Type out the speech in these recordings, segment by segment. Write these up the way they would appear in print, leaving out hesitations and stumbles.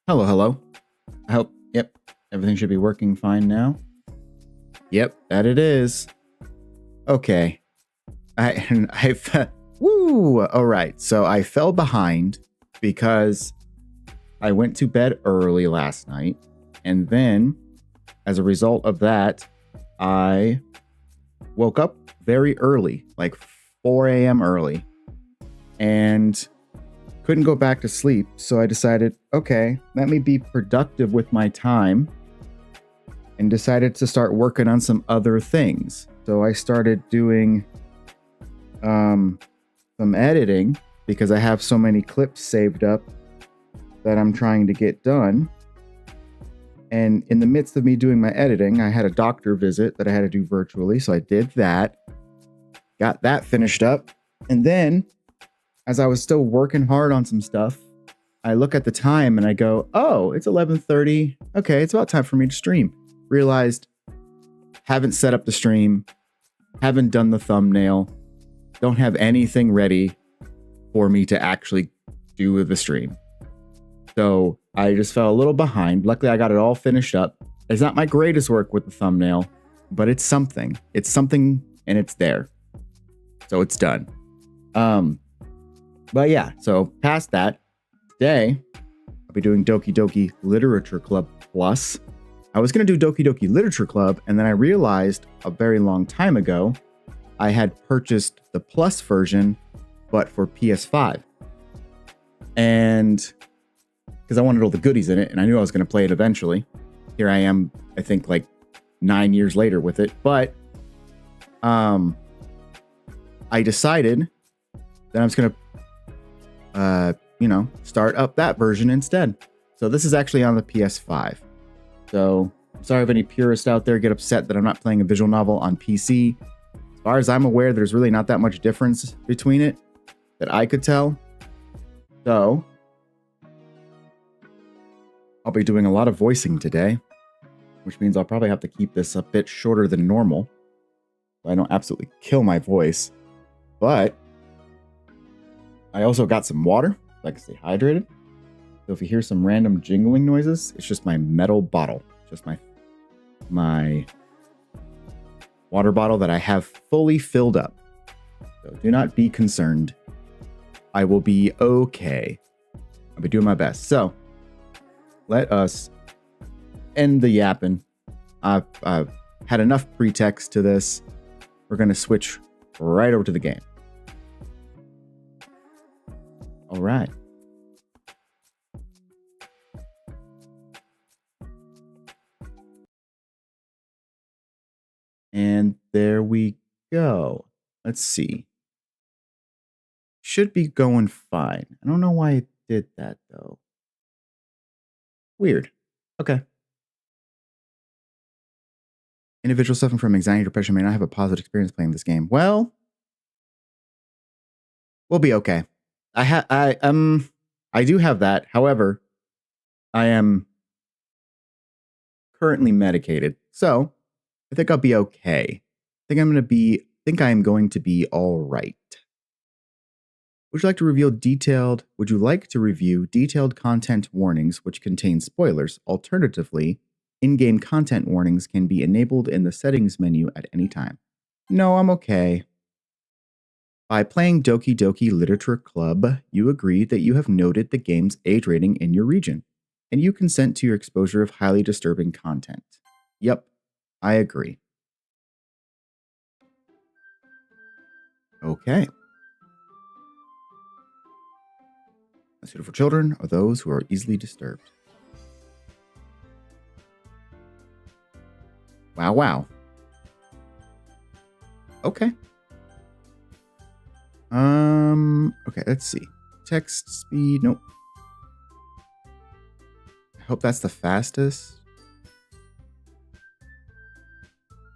Hello, hello. I hope, yep, everything should be working fine now. Yep, that it is. Okay. Woo! All right. So I fell behind because I went to bed early last night. And then as a result of that, I woke up very early, like 4 a.m. early, and couldn't go back to sleep. So I decided, okay, let me be productive with my time, and decided to start working on some other things. So I started doing some editing because I have so many clips saved up that I'm trying to get done. And in the midst of me doing my editing, I had a doctor visit that I had to do virtually. So I did that, got that finished up. And then as I was still working hard on some stuff, I look at the time and I go, oh, it's 11:30. Okay, it's about time for me to stream. Realized, haven't set up the stream, haven't done the thumbnail, don't have anything ready for me to actually do the stream. So I just fell a little behind. Luckily, I got it all finished up. It's not my greatest work with the thumbnail, but it's something. It's something, and it's there. So it's done. But yeah, so past that, today, I'll be doing Doki Doki Literature Club Plus. I was going to do Doki Doki Literature Club, and then I realized a very long time ago, I had purchased the Plus version, but for PS5. And because I wanted all the goodies in it, and I knew I was going to play it eventually. Here I am, I think like 9 years later with it. But I decided that I was going to, start up that version instead. So this is actually on the PS5. So sorry if any purists out there get upset that I'm not playing a visual novel on PC. As far as I'm aware, there's really not that much difference between it that I could tell. So I'll be doing a lot of voicing today, which means I'll probably have to keep this a bit shorter than normal, so I don't absolutely kill my voice. But I also got some water, so I can stay hydrated. So if you hear some random jingling noises, it's just my metal bottle. Just my water bottle that I have fully filled up. So do not be concerned. I will be okay. I'll be doing my best. So let us end the yapping. I've had enough pretext to this. We're going to switch right over to the game. All right. And there we go. Let's see. Should be going fine. I don't know why it did that, though. Weird. Okay. Individuals suffering from anxiety or depression may not have a positive experience playing this game. Well, we'll be okay. I do have that. However, I am currently medicated, so I think I'll be okay. I think I am going to be all right. Would you like to review detailed content warnings which contain spoilers? Alternatively, in-game content warnings can be enabled in the settings menu at any time. No, I'm okay. By playing Doki Doki Literature Club, you agree that you have noted the game's age rating in your region, and you consent to your exposure of highly disturbing content. Yep, I agree. Okay. Suited for children or those who are easily disturbed. Wow. Okay. Okay, let's see. Text speed, nope. I hope that's the fastest.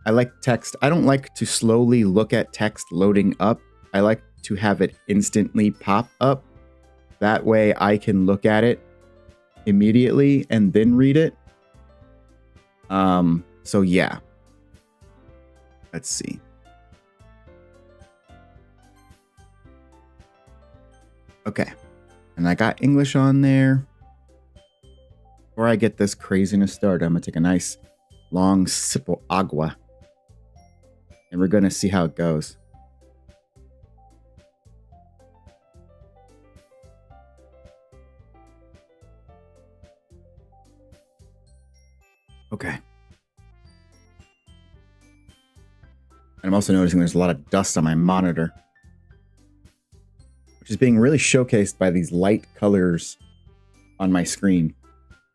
I like text. I don't like to slowly look at text loading up. I like to have it instantly pop up. That way I can look at it immediately and then read it. So yeah. Let's see. Okay. And I got English on there. Before I get this craziness started, I'm going to take a nice long sip of agua. And we're going to see how it goes. Okay. And I'm also noticing there's a lot of dust on my monitor, which is being really showcased by these light colors on my screen,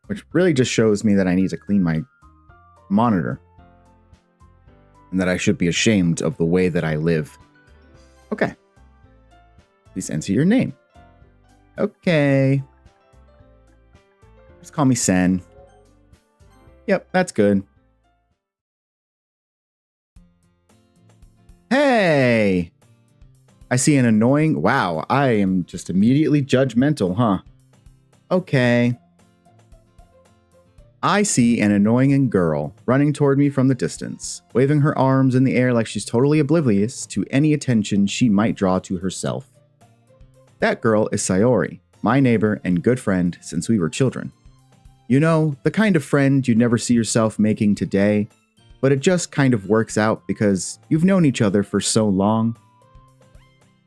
which really just shows me that I need to clean my monitor and that I should be ashamed of the way that I live. Okay. Please enter your name. Okay. Just call me Sen. Yep, that's good. Hey! I see an annoying... Wow, I am just immediately judgmental, huh? Okay. I see an annoying girl running toward me from the distance, waving her arms in the air like she's totally oblivious to any attention she might draw to herself. That girl is Sayori, my neighbor and good friend since we were children. You know, the kind of friend you'd never see yourself making today, but it just kind of works out because you've known each other for so long.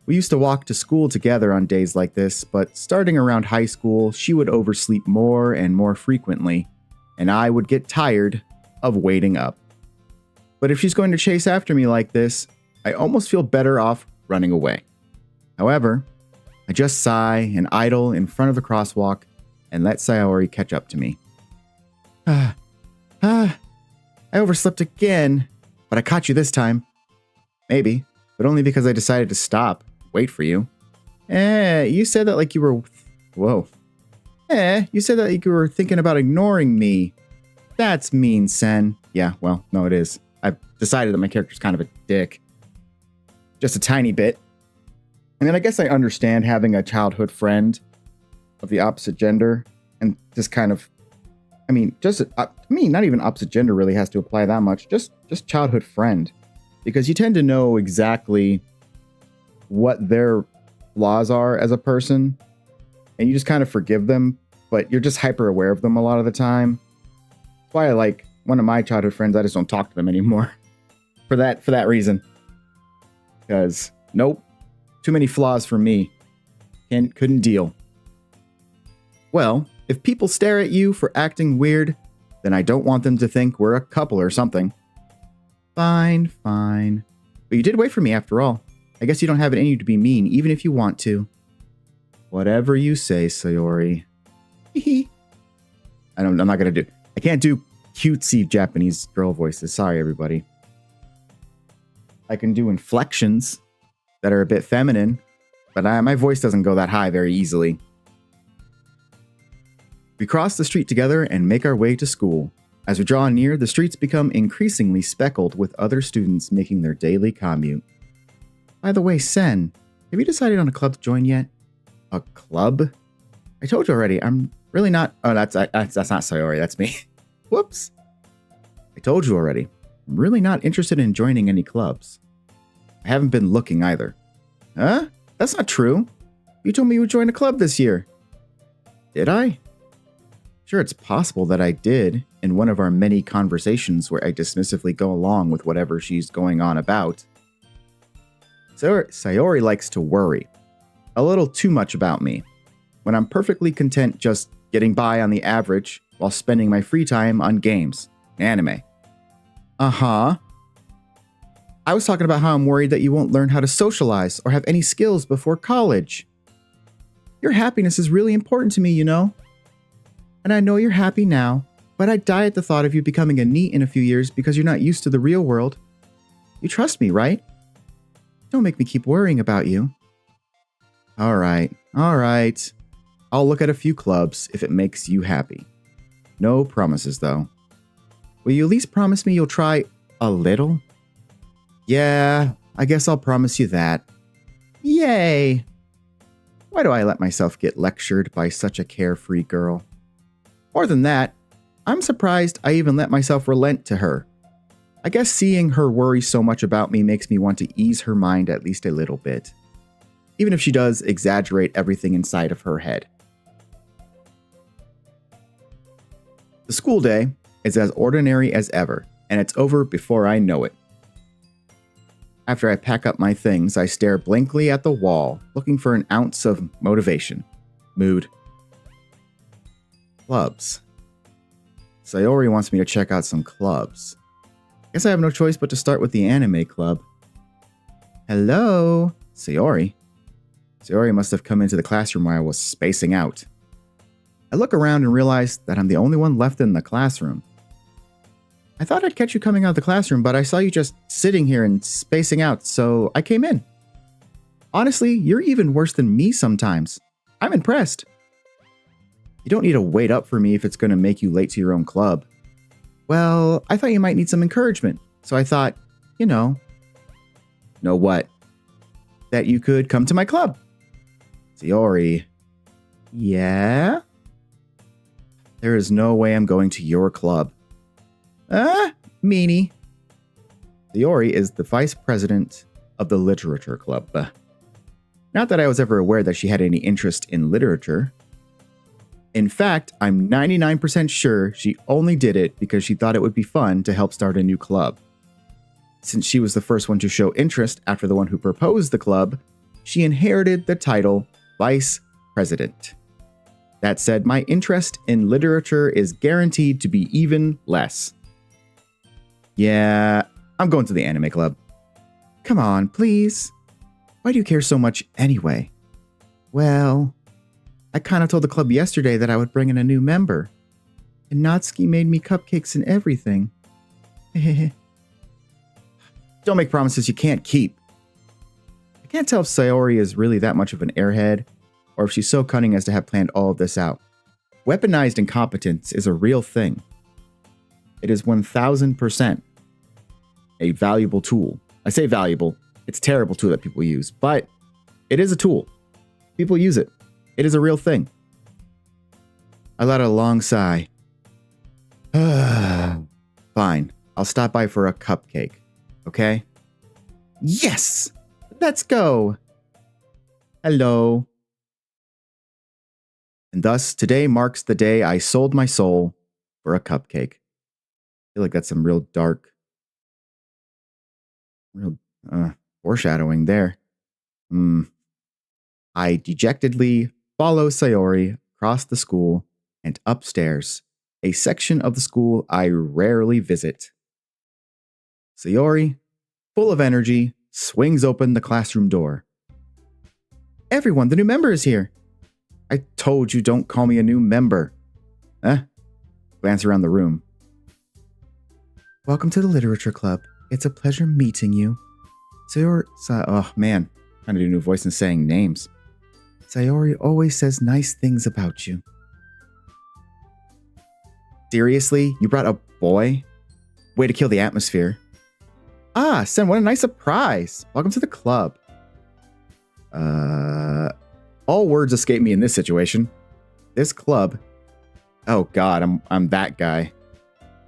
We used to walk to school together on days like this, but starting around high school, she would oversleep more and more frequently, and I would get tired of waiting up. But if she's going to chase after me like this, I almost feel better off running away. However, I just sigh and idle in front of the crosswalk and let Sayori catch up to me. I overslept again, but I caught you this time. Maybe, but only because I decided to stop, wait for you. You said that like you were... Whoa. You said that you were thinking about ignoring me. That's mean, Sen. Yeah, well, no, it is. I've decided that my character's kind of a dick. Just a tiny bit. And then I guess I understand having a childhood friend of the opposite gender and just kind of, I mean, just, not even opposite gender really has to apply that much. Just childhood friend, because you tend to know exactly what their flaws are as a person and you just kind of forgive them, but you're just hyper aware of them a lot of the time. That's why I like one of my childhood friends. I just don't talk to them anymore for that reason, because nope, too many flaws for me. Couldn't deal. Well, if people stare at you for acting weird, then I don't want them to think we're a couple or something. Fine. But you did wait for me after all. I guess you don't have it in you to be mean, even if you want to. Whatever you say, Sayori. I'm not gonna do... I can't do cutesy Japanese girl voices. Sorry, everybody. I can do inflections that are a bit feminine, but my voice doesn't go that high very easily. We cross the street together and make our way to school. As we draw near, the streets become increasingly speckled with other students making their daily commute. By the way, Sen, have you decided on a club to join yet? A club? I told you already, I'm really not... Oh, that's not Sayori, that's me. Whoops. I told you already, I'm really not interested in joining any clubs. I haven't been looking either. Huh? That's not true. You told me you would join a club this year. Did I? Sure, it's possible that I did in one of our many conversations where I dismissively go along with whatever she's going on about. Sayori likes to worry. A little too much about me, when I'm perfectly content just getting by on the average while spending my free time on games and anime. Uh-huh. I was talking about how I'm worried that you won't learn how to socialize or have any skills before college. Your happiness is really important to me, you know? And I know you're happy now, but I'd die at the thought of you becoming a NEET in a few years because you're not used to the real world. You trust me, right? Don't make me keep worrying about you. All right. I'll look at a few clubs if it makes you happy. No promises, though. Will you at least promise me you'll try a little? Yeah, I guess I'll promise you that. Yay! Why do I let myself get lectured by such a carefree girl? More than that, I'm surprised I even let myself relent to her. I guess seeing her worry so much about me makes me want to ease her mind at least a little bit. Even if she does exaggerate everything inside of her head. The school day is as ordinary as ever, and it's over before I know it. After I pack up my things, I stare blankly at the wall, looking for an ounce of motivation. Mood. Clubs. Sayori wants me to check out some clubs. Guess I have no choice but to start with the anime club. Hello, Sayori. Sayori must have come into the classroom while I was spacing out. I look around and realize that I'm the only one left in the classroom. I thought I'd catch you coming out of the classroom, but I saw you just sitting here and spacing out, so I came in. Honestly, you're even worse than me sometimes. I'm impressed. You don't need to wait up for me if it's going to make you late to your own club. Well, I thought you might need some encouragement, so I thought, know what? That you could come to my club. Sayori. Yeah? There is no way I'm going to your club. Meanie. Sayori is the vice president of the literature club. Not that I was ever aware that she had any interest in literature. In fact, I'm 99% sure she only did it because she thought it would be fun to help start a new club. Since she was the first one to show interest after the one who proposed the club, she inherited the title Vice President. That said, my interest in literature is guaranteed to be even less. Yeah, I'm going to the anime club. Come on, please. Why do you care so much anyway? Well, I kind of told the club yesterday that I would bring in a new member. And Natsuki made me cupcakes and everything. Don't make promises you can't keep. I can't tell if Sayori is really that much of an airhead, or if she's so cunning as to have planned all of this out. Weaponized incompetence is a real thing. It is 1000% a valuable tool. I say valuable, it's a terrible tool that people use, but it is a tool. People use it. It is a real thing. I let out a long sigh. Fine, I'll stop by for a cupcake, okay? Yes! Let's go! Hello. And thus, today marks the day I sold my soul for a cupcake. I feel like that's some real dark, foreshadowing there. I dejectedly follow Sayori across the school and upstairs, a section of the school I rarely visit. Sayori, full of energy, swings open the classroom door. Everyone, the new member is here. I told you don't call me a new member. Glance around the room. Welcome to the literature club. It's a pleasure meeting you. Sayori, oh man, trying to do a new voice and saying names. Sayori always says nice things about you. Seriously? You brought a boy? Way to kill the atmosphere. Ah, Sen, what a nice surprise. Welcome to the club. All words escape me in this situation. This club, oh god, I'm that guy,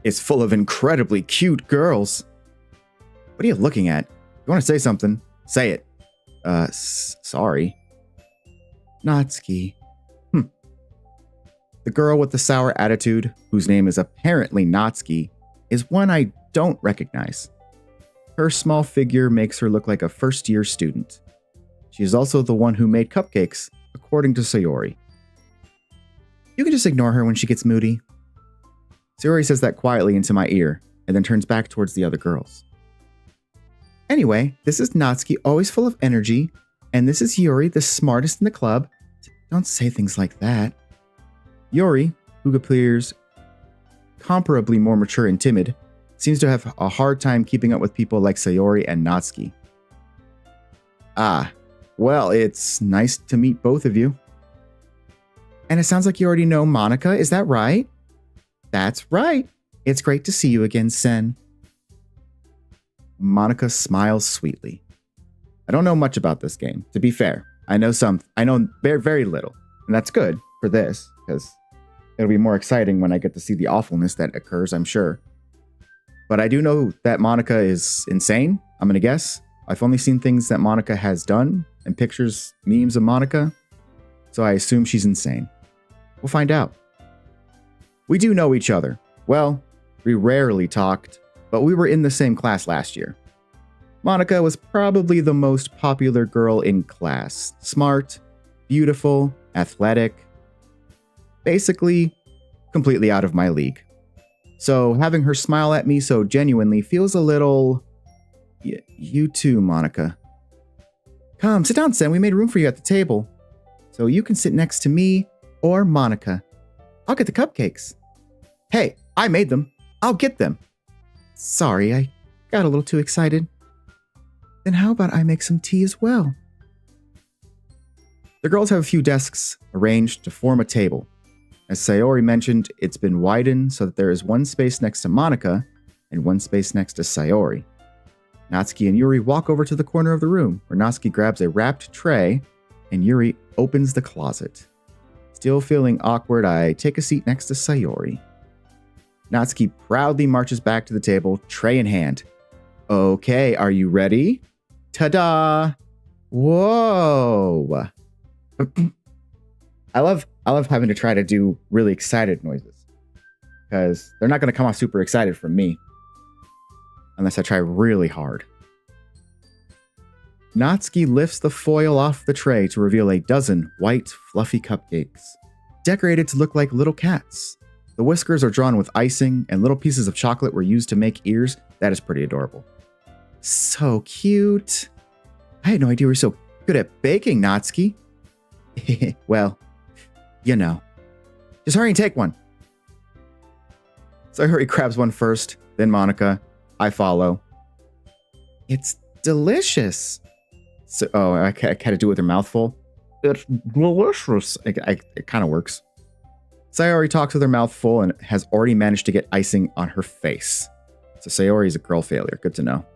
is full of incredibly cute girls. What are you looking at? You want to say something? Say it. Sorry. Natsuki. The girl with the sour attitude, whose name is apparently Natsuki, is one I don't recognize. Her small figure makes her look like a first-year student. She is also the one who made cupcakes, according to Sayori. You can just ignore her when she gets moody. Sayori says that quietly into my ear, and then turns back towards the other girls. Anyway, this is Natsuki, always full of energy, and this is Yuri, the smartest in the club. Don't say things like that. Yuri, who appears comparably more mature and timid, seems to have a hard time keeping up with people like Sayori and Natsuki. Ah, well, it's nice to meet both of you. And it sounds like you already know Monica, is that right? That's right. It's great to see you again, Sen. Monica smiles sweetly. I don't know much about this game, to be fair. I know very, very little. And that's good for this, because it'll be more exciting when I get to see the awfulness that occurs, I'm sure. But I do know that Monica is insane, I'm going to guess. I've only seen things that Monica has done, and pictures, memes of Monica. So I assume she's insane. We'll find out. We do know each other. Well, we rarely talked, but we were in the same class last year. Monica was probably the most popular girl in class. Smart, beautiful, athletic. Basically, completely out of my league. So having her smile at me so genuinely feels a little... You too, Monica. Come, sit down, Sen. We made room for you at the table. So you can sit next to me or Monica. I'll get the cupcakes. Hey, I made them. I'll get them. Sorry, I got a little too excited. Then how about I make some tea as well? The girls have a few desks arranged to form a table. As Sayori mentioned, it's been widened so that there is one space next to Monica and one space next to Sayori. Natsuki and Yuri walk over to the corner of the room, where Natsuki grabs a wrapped tray and Yuri opens the closet. Still feeling awkward, I take a seat next to Sayori. Natsuki proudly marches back to the table, tray in hand. Okay, are you ready? Ta-da! Whoa! I love having to try to do really excited noises, because they're not going to come off super excited from me unless I try really hard. Natsuki lifts the foil off the tray to reveal a dozen white, fluffy cupcakes, decorated to look like little cats. The whiskers are drawn with icing, and little pieces of chocolate were used to make ears. That is pretty adorable. So cute. I had no idea you were so good at baking, Natsuki. Well, you know. Just hurry and take one. So Sayori grabs one first, then Monica. I follow. It's delicious. So, I had to do it with her mouth full. It's delicious. It kind of works. Sayori talks with her mouth full and has already managed to get icing on her face. So Sayori is a girl failure. Good to know.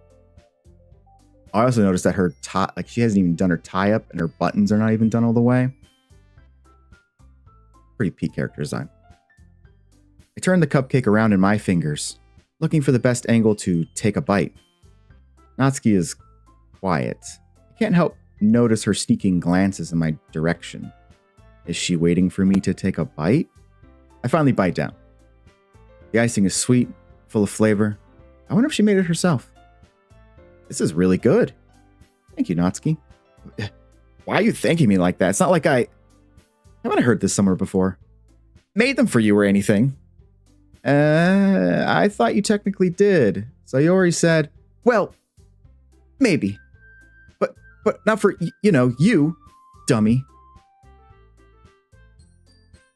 I also noticed that her tie, she hasn't even done her tie up and her buttons are not even done all the way. Pretty peak character design. I turn the cupcake around in my fingers, looking for the best angle to take a bite. Natsuki is quiet. I can't help notice her sneaking glances in my direction. Is she waiting for me to take a bite? I finally bite down. The icing is sweet, full of flavor. I wonder if she made it herself. This is really good. Thank you, Natsuki. Why are you thanking me like that? It's not like haven't I heard this somewhere before? Made them for you or anything? I thought you technically did. Sayori said, well, maybe. But not for, you, dummy.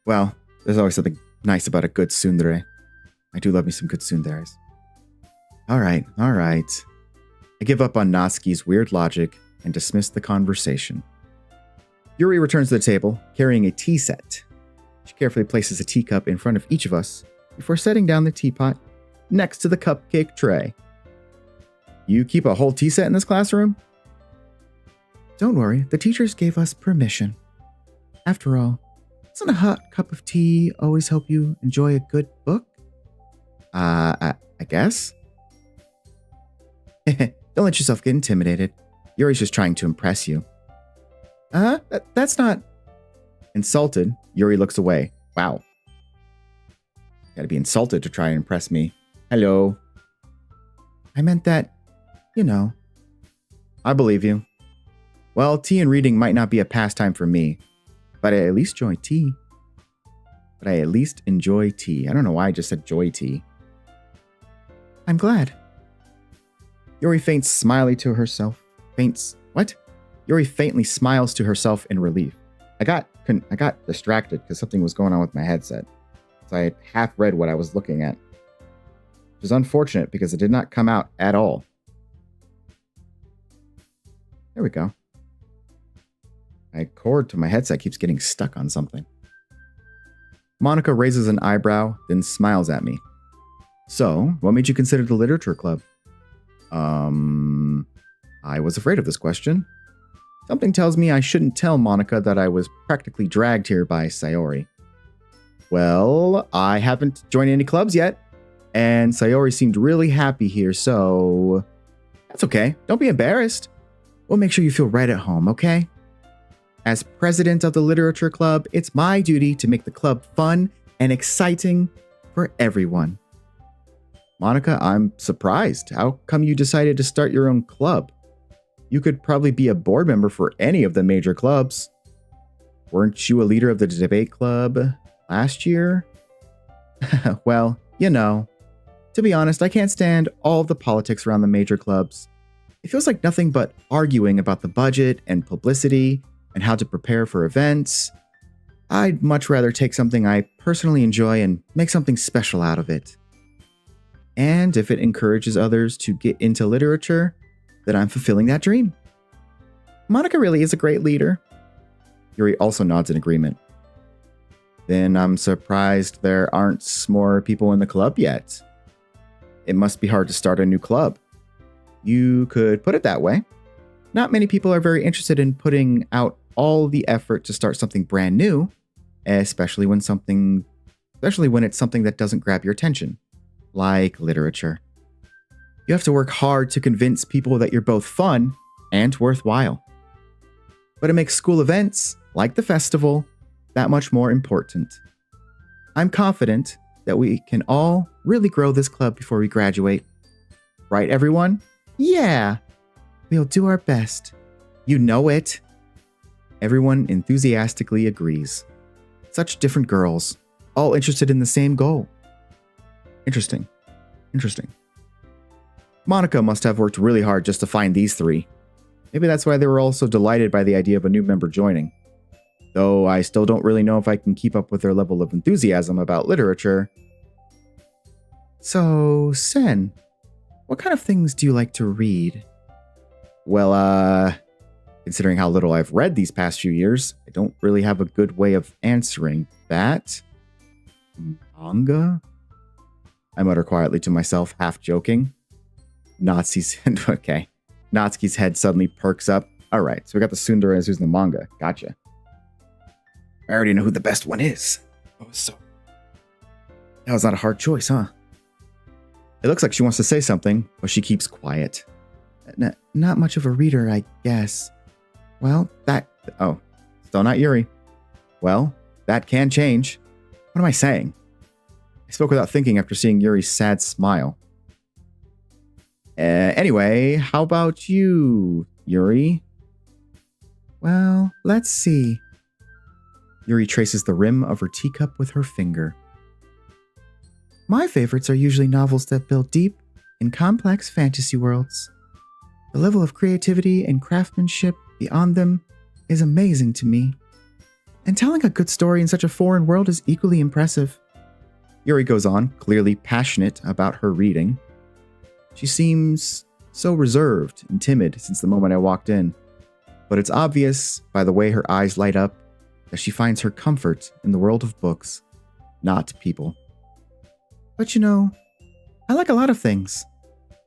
Well, there's always something nice about a good tsundere. I do love me some good tsunderes. All right. I give up on Natsuki's weird logic and dismiss the conversation. Yuri returns to the table, carrying a tea set. She carefully places a teacup in front of each of us before setting down the teapot next to the cupcake tray. You keep a whole tea set in this classroom? Don't worry, the teachers gave us permission. After all, doesn't a hot cup of tea always help you enjoy a good book? I guess? Don't let yourself get intimidated. Yuri's just trying to impress you. That's not... Insulted, Yuri looks away. Wow. Gotta be insulted to try and impress me. Hello. I meant that, I believe you. Well, tea and reading might not be a pastime for me, but I at least enjoy tea. I don't know why I just said joy tea. I'm glad. Yuri faints smiley to herself. Yuri faintly smiles to herself in relief. I got distracted because something was going on with my headset. So I half read what I was looking at. Which is unfortunate because it did not come out at all. There we go. My cord to my headset keeps getting stuck on something. Monica raises an eyebrow, then smiles at me. So, what made you consider the literature club? I was afraid of this question. Something tells me I shouldn't tell Monica that I was practically dragged here by Sayori. Well, I haven't joined any clubs yet, and Sayori seemed really happy here, so... That's okay. Don't be embarrassed. We'll make sure you feel right at home, okay? As president of the literature club, it's my duty to make the club fun and exciting for everyone. Monica, I'm surprised. How come you decided to start your own club? You could probably be a board member for any of the major clubs. Weren't you a leader of the debate club last year? Well, to be honest, I can't stand all of the politics around the major clubs. It feels like nothing but arguing about the budget and publicity and how to prepare for events. I'd much rather take something I personally enjoy and make something special out of it. And if it encourages others to get into literature, then I'm fulfilling that dream. Monica really is a great leader. Yuri also nods in agreement. Then I'm surprised there aren't more people in the club yet. It must be hard to start a new club. You could put it that way. Not many people are very interested in putting out all the effort to start something brand new, especially when it's something that doesn't grab your attention, like literature. You have to work hard to convince people that you're both fun and worthwhile. But it makes school events, like the festival, that much more important. I'm confident that we can all really grow this club before we graduate. Right, everyone? Yeah! We'll do our best. You know it. Everyone enthusiastically agrees. Such different girls, all interested in the same goal. Interesting. Monica must have worked really hard just to find these three. Maybe that's why they were all so delighted by the idea of a new member joining. Though I still don't really know if I can keep up with their level of enthusiasm about literature. So, Sen, what kind of things do you like to read? Well, considering how little I've read these past few years, I don't really have a good way of answering that. Manga? I mutter quietly to myself, half joking. Okay. Natsuki's head suddenly perks up. Alright, so we got the tsundere who's in the manga. Gotcha. I already know who the best one is. Oh, so. That was not a hard choice, huh? It looks like she wants to say something, but she keeps quiet. Not much of a reader, I guess. Well, still not Yuri. Well, that can change. What am I saying? I spoke without thinking after seeing Yuri's sad smile. Anyway, how about you, Yuri? Well, let's see. Yuri traces the rim of her teacup with her finger. My favorites are usually novels that build deep and complex fantasy worlds. The level of creativity and craftsmanship beyond them is amazing to me. And telling a good story in such a foreign world is equally impressive. Yuri goes on, clearly passionate about her reading. She seems so reserved and timid since the moment I walked in, but it's obvious by the way her eyes light up that she finds her comfort in the world of books, not people. But I like a lot of things.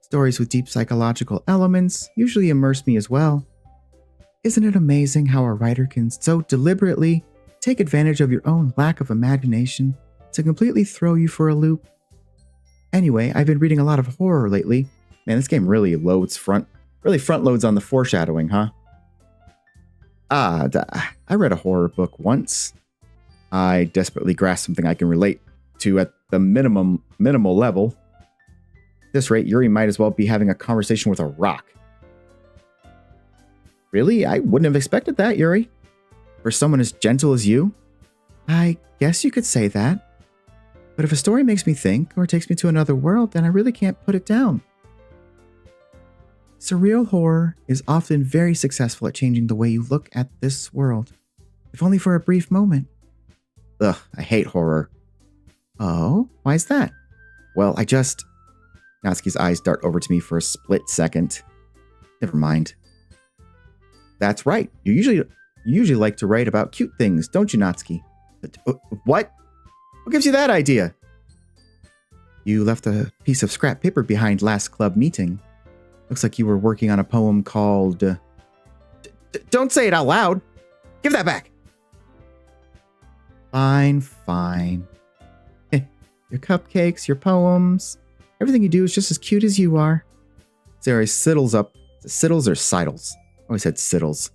Stories with deep psychological elements usually immerse me as well. Isn't it amazing how a writer can so deliberately take advantage of your own lack of imagination to completely throw you for a loop? Anyway, I've been reading a lot of horror lately. Man, this game really front loads on the foreshadowing, huh? I read a horror book once. I desperately grasped something I can relate to at the minimal level. At this rate, Yuri might as well be having a conversation with a rock. Really? I wouldn't have expected that, Yuri. For someone as gentle as you? I guess you could say that. But if a story makes me think or takes me to another world, then I really can't put it down. Surreal horror is often very successful at changing the way you look at this world, if only for a brief moment. Ugh, I hate horror. Oh, why is that? Well, Natsuki's eyes dart over to me for a split second. Never mind. That's right. You usually like to write about cute things, don't you, Natsuki? What? What gives you that idea? You left a piece of scrap paper behind last club meeting. Looks like you were working on a poem called... Don't say it out loud! Give that back! Fine. Your cupcakes, your poems, everything you do is just as cute as you are. Sarah sidles up. Siddles or sidles? I always said siddles.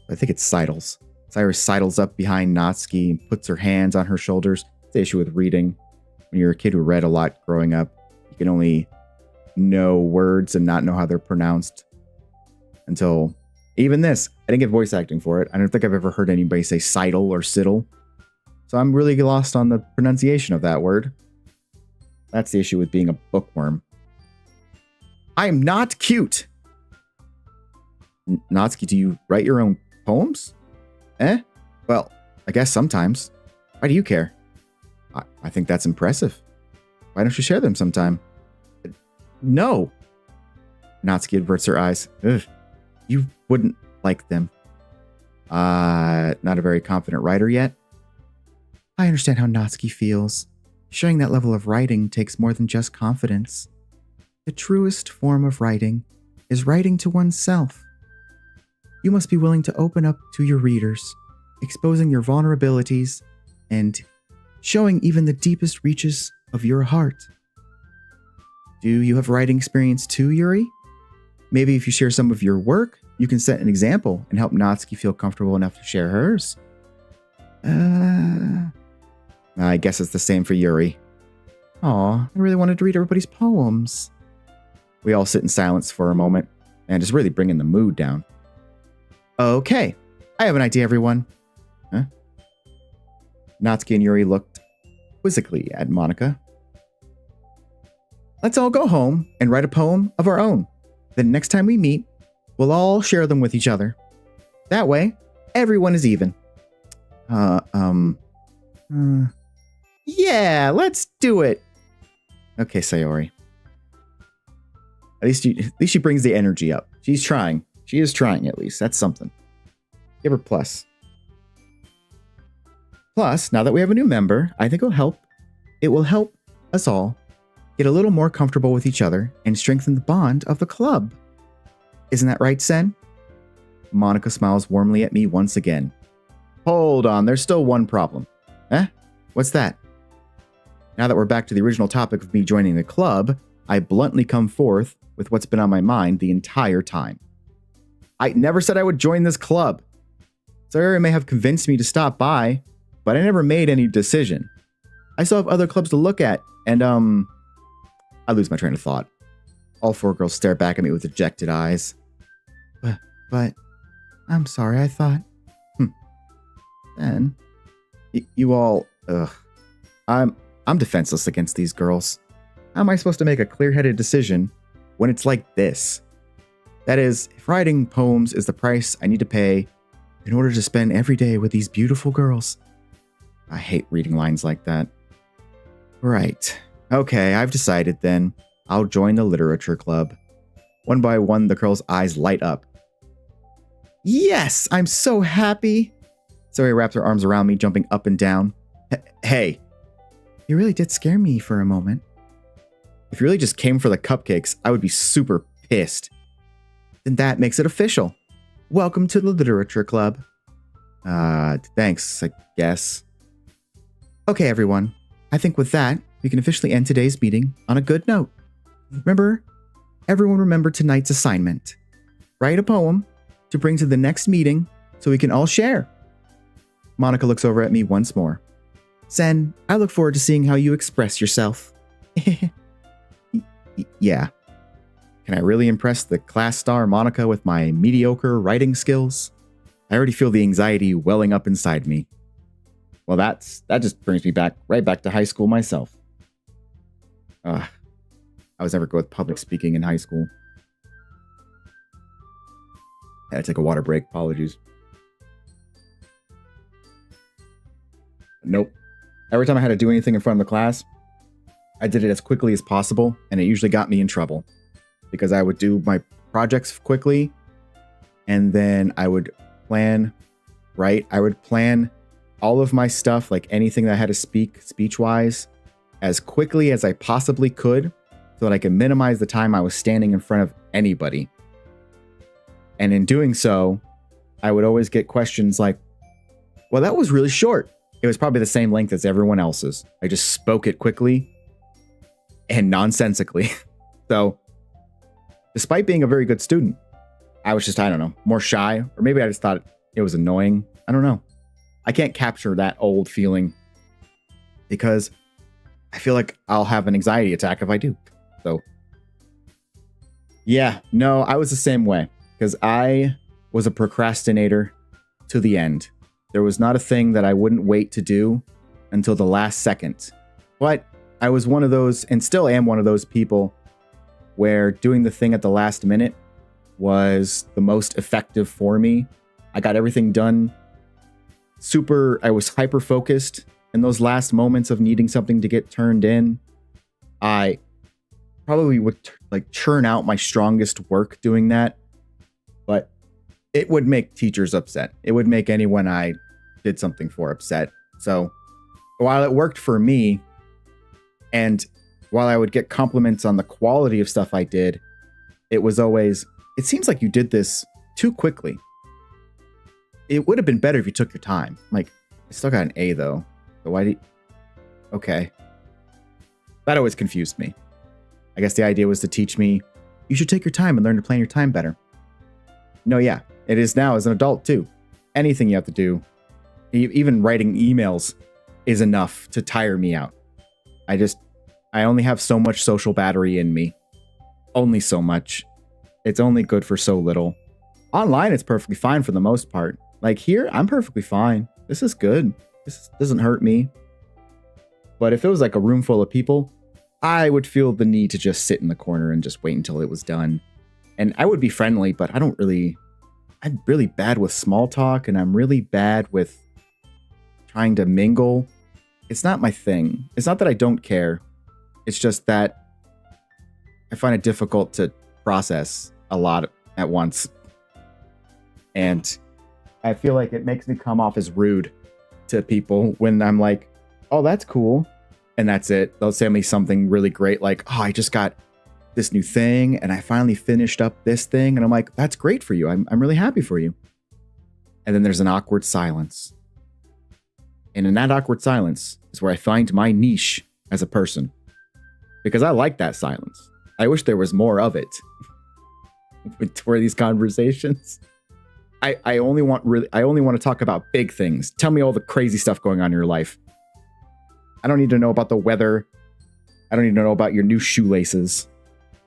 I think it's sidles. Cyrus sidles up behind Natsuki and puts her hands on her shoulders. It's the issue with reading. when you're a kid who read a lot growing up, you can only know words and not know how they're pronounced until even this. I didn't get voice acting for it. I don't think I've ever heard anybody say sidle or siddle. So I'm really lost on the pronunciation of that word. That's the issue with being a bookworm. I am not cute. Natsuki, do you write your own poems? Well, I guess sometimes. Why do you care? I think that's impressive. Why don't you share them sometime? No. Natsuki averts her eyes. Ugh, you wouldn't like them. Not a very confident writer yet? I understand how Natsuki feels. Sharing that level of writing takes more than just confidence. The truest form of writing is writing to oneself. You must be willing to open up to your readers, exposing your vulnerabilities and showing even the deepest reaches of your heart. Do you have writing experience too, Yuri? Maybe if you share some of your work, you can set an example and help Natsuki feel comfortable enough to share hers. I guess it's the same for Yuri. Aw, I really wanted to read everybody's poems. We all sit in silence for a moment, and just really bringing the mood down. Okay, I have an idea, everyone. Huh? Natsuki and Yuri looked quizzically at Monika. Let's all go home and write a poem of our own. Then next time we meet, we'll all share them with each other. That way, everyone is even. Yeah, let's do it. Okay, Sayori. At least she brings the energy up. She's trying. She is trying, at least. That's something. Give her plus. Plus, now that we have a new member, I think it will help us all get a little more comfortable with each other and strengthen the bond of the club. Isn't that right, Sen? Monika smiles warmly at me once again. Hold on, there's still one problem. What's that? Now that we're back to the original topic of me joining the club, I bluntly come forth with what's been on my mind the entire time. I never said I would join this club. Sayori may have convinced me to stop by, but I never made any decision. I still have other clubs to look at, and I lose my train of thought. All four girls stare back at me with dejected eyes. But I'm sorry, I thought. Then you all, I'm defenseless against these girls. How am I supposed to make a clear-headed decision when it's like this? That is, if writing poems is the price I need to pay in order to spend every day with these beautiful girls. I hate reading lines like that. Right. Okay, I've decided then. I'll join the literature club. One by one, the girls' eyes light up. Yes, I'm so happy. Sayori wraps her arms around me, jumping up and down. Hey, you really did scare me for a moment. If you really just came for the cupcakes, I would be super pissed. Then that makes it official. Welcome to the literature club. Thanks, I guess. Okay, everyone. I think with that, we can officially end today's meeting on a good note. Everyone remember tonight's assignment. Write a poem to bring to the next meeting so we can all share. Monika looks over at me once more. Sen, I look forward to seeing how you express yourself. Yeah. Can I really impress the class star Monika with my mediocre writing skills? I already feel the anxiety welling up inside me. Well, that just brings me right back to high school myself. I was never good with public speaking in high school. I had to take a water break. Apologies. Nope. Every time I had to do anything in front of the class, I did it as quickly as possible, and it usually got me in trouble. Because I would do my projects quickly, and then I would plan, right? I would plan all of my stuff, like anything that I had to speak speech-wise, as quickly as I possibly could, so that I could minimize the time I was standing in front of anybody. And in doing so, I would always get questions like, well, that was really short. It was probably the same length as everyone else's. I just spoke it quickly and nonsensically. So, despite being a very good student, I was just, I don't know, more shy. Or maybe I just thought it was annoying. I don't know. I can't capture that old feeling because I feel like I'll have an anxiety attack if I do. So yeah, no, I was the same way because I was a procrastinator to the end. There was not a thing that I wouldn't wait to do until the last second. But I was one of those, and still am one of those people, where doing the thing at the last minute was the most effective for me. I got everything done I was hyper focused in those last moments of needing something to get turned in. I probably would churn out my strongest work doing that, but it would make teachers upset. It would make anyone I did something for upset. So while it worked for me, and while I would get compliments on the quality of stuff I did, it was always, it seems like you did this too quickly. It would have been better if you took your time. Like, I still got an A though. So why did... Okay. That always confused me. I guess the idea was to teach me, you should take your time and learn to plan your time better. No, yeah. It is now as an adult too. Anything you have to do, even writing emails, is enough to tire me out. I only have so much social battery in me. Only so much. It's only good for so little. Online, it's perfectly fine for the most part. Like here, I'm perfectly fine. This is good. This doesn't hurt me. But if it was like a room full of people, I would feel the need to just sit in the corner and just wait until it was done. And I would be friendly, but I'm really bad with small talk, and I'm really bad with trying to mingle. It's not my thing. It's not that I don't care. It's just that I find it difficult to process a lot at once. And I feel like it makes me come off as rude to people when I'm like, oh, that's cool. And that's it. They'll send me something really great. Like, oh, I just got this new thing and I finally finished up this thing. And I'm like, that's great for you. I'm really happy for you. And then there's an awkward silence. And in that awkward silence is where I find my niche as a person. Because I like that silence. I wish there was more of it. For these conversations. I only want to talk about big things. Tell me all the crazy stuff going on in your life. I don't need to know about the weather. I don't need to know about your new shoelaces.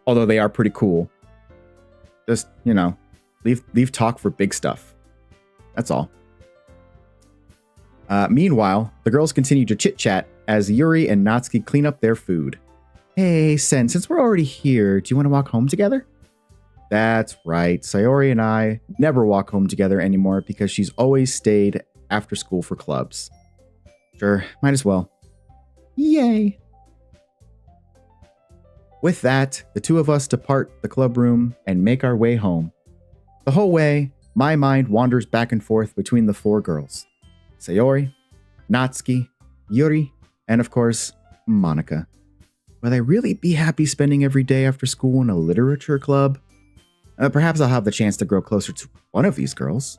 Although they are pretty cool. Just, leave talk for big stuff. That's all. Meanwhile, the girls continue to chit-chat as Yuri and Natsuki clean up their food. Hey, Sen, since we're already here, do you want to walk home together? That's right. Sayori and I never walk home together anymore because she's always stayed after school for clubs. Sure, might as well. Yay. With that, the two of us depart the club room and make our way home. The whole way, my mind wanders back and forth between the four girls. Sayori, Natsuki, Yuri, and of course, Monika. Will I really be happy spending every day after school in a literature club? Perhaps I'll have the chance to grow closer to one of these girls.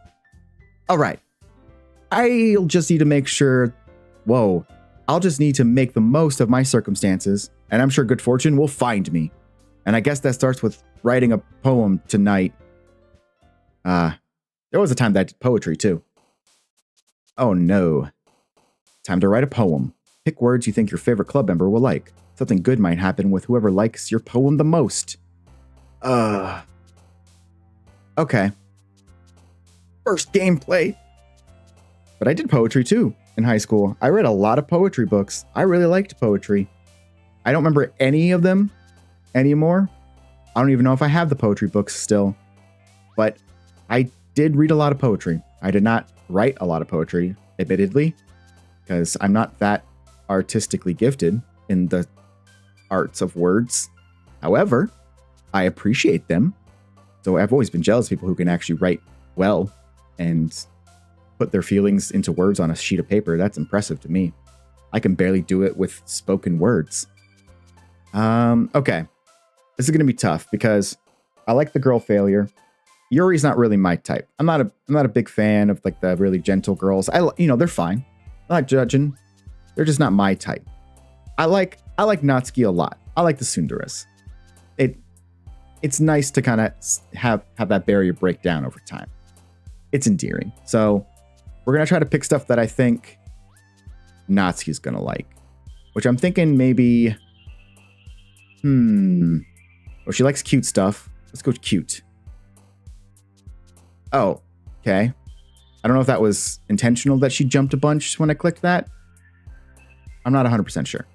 All right. I'll just need to make sure... I'll just need to make the most of my circumstances, and I'm sure good fortune will find me. And I guess that starts with writing a poem tonight. There was a time that I did poetry, too. Oh, no. Time to write a poem. Pick words you think your favorite club member will like. Something good might happen with whoever likes your poem the most. Okay. First gameplay. But I did poetry too in high school. I read a lot of poetry books. I really liked poetry. I don't remember any of them anymore. I don't even know if I have the poetry books still. But I did read a lot of poetry. I did not write a lot of poetry, admittedly, because I'm not that artistically gifted in the arts of words. However, I appreciate them. So I've always been jealous of people who can actually write well and put their feelings into words on a sheet of paper. That's impressive to me. I can barely do it with spoken words. Okay. This is going to be tough because I like the girl failure. Yuri's not really my type. I'm not a big fan of like the really gentle girls. They're fine. I'm not judging. They're just not my type. I like Natsuki a lot. I like the Sundaras. It's nice to kind of have that barrier break down over time. It's endearing. So we're going to try to pick stuff that I think Natsuki's going to like. which I'm thinking maybe, well, she likes cute stuff. Let's go cute. Oh, okay. I don't know if that was intentional that she jumped a bunch when I clicked that. I'm not 100% sure.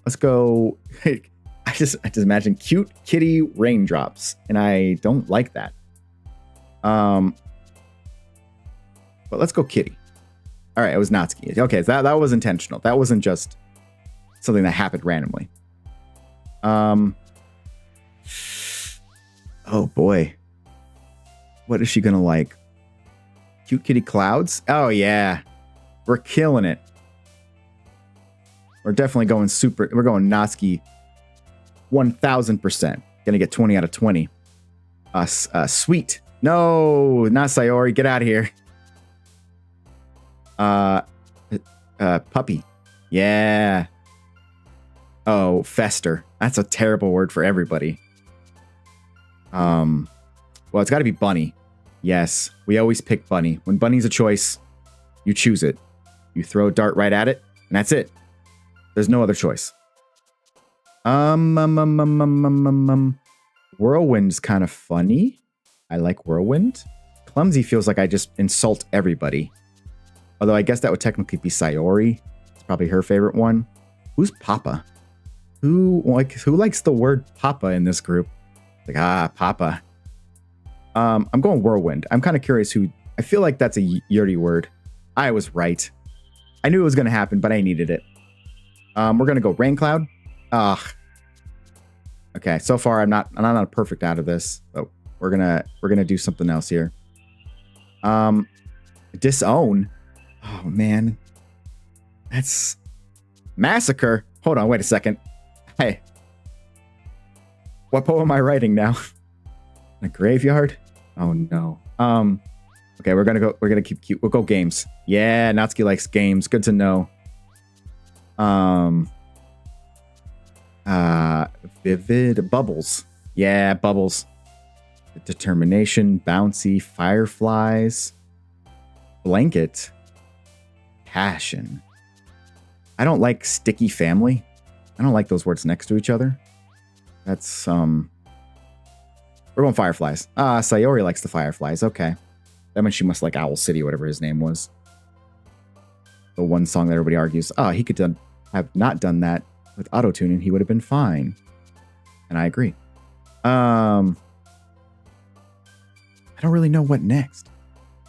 Let's go. I just imagine cute kitty raindrops, and I don't like that. But let's go kitty. All right, it was Natsuki. Okay, that was intentional. That wasn't just something that happened randomly. Oh boy. What is she gonna like? Cute kitty clouds? Oh yeah. We're killing it. We're definitely going super. We're going Natsuki 1000%. Gonna get 20 out of 20. Sweet. No, not Sayori. Get out of here. Puppy. Yeah. Oh, fester. That's a terrible word for everybody. Well, it's got to be bunny. Yes, we always pick bunny. When bunny's a choice, you choose it. You throw a dart right at it, and that's it. There's no other choice. Whirlwind's kind of funny. I like whirlwind. Clumsy feels like I just insult everybody. Although I guess that would technically be Sayori. It's probably her favorite one. Who's Papa? Who likes the word Papa in this group? Like, Papa. I'm going whirlwind. I'm kind of curious who. I feel like that's a Yuri word. I was right. I knew it was going to happen, but I needed it. We're going to go rain cloud. Okay, so far I'm not perfect out of this, but we're gonna do something else here. Disown. Oh man, that's massacre. Hold on, wait a second. Hey, what poem am I writing now? A graveyard? Oh no. Okay, we're gonna keep cute. We'll go games. Yeah, Natsuki likes games. Good to know. Vivid bubbles. Yeah, bubbles. Determination, bouncy, fireflies, blanket, passion. I don't like sticky family. I don't like those words next to each other. That's we're going fireflies. Sayori likes the fireflies. Okay. That means she must like Owl City, whatever his name was. The one song that everybody argues. He could have not done that with autotune and he would have been fine. And I agree. I don't really know what next.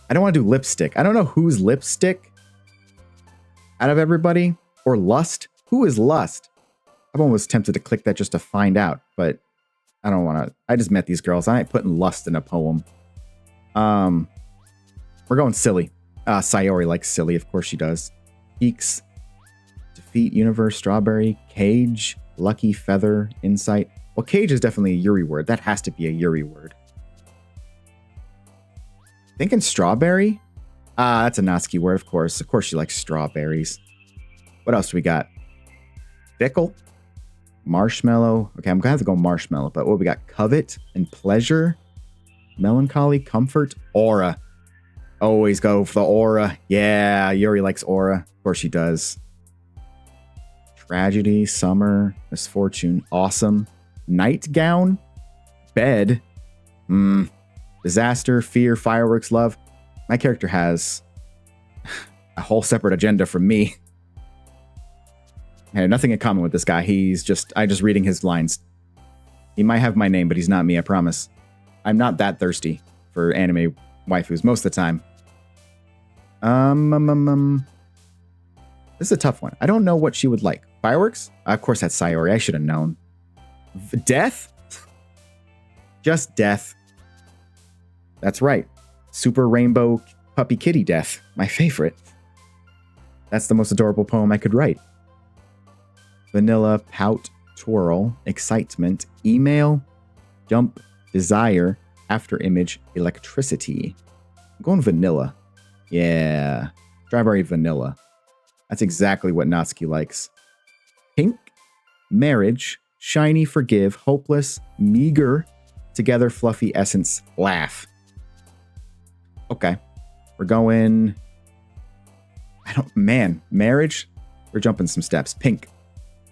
I don't want to do lipstick. I don't know who's lipstick out of everybody. Or lust. Who is lust? I'm almost tempted to click that just to find out, but I don't want to. I just met these girls. I ain't putting lust in a poem. We're going silly. Sayori likes silly. Of course she does. Peaks. Defeat, universe, strawberry, cage, lucky, feather, insight. Well, cage is definitely a Yuri word. That has to be a Yuri word. Thinking strawberry? That's a Natsuki word, of course. Of course she likes strawberries. What else do we got? Fickle? Marshmallow. Okay, I'm going to have to go marshmallow. But what we got? Covet and pleasure. Melancholy, comfort, aura. Always go for the aura. Yeah, Yuri likes aura. Of course she does. Tragedy, summer, misfortune, awesome. Nightgown, bed, disaster, fear, fireworks, love. My character has a whole separate agenda from me. I have nothing in common with this guy. I'm just reading his lines. He might have my name, but he's not me, I promise. I'm not that thirsty for anime waifus most of the time. This is a tough one. I don't know what she would like. Fireworks? Of course, that's Sayori. I should have known. Death? Just death. That's right. Super rainbow puppy kitty death. My favorite. That's the most adorable poem I could write. Vanilla, pout, twirl, excitement, email, jump, desire, after image, electricity. I'm going vanilla. Yeah. Strawberry vanilla. That's exactly what Natsuki likes. Pink, marriage, shiny, forgive, hopeless, meager, together, fluffy, essence, laugh. Okay. We're going... marriage? We're jumping some steps. Pink.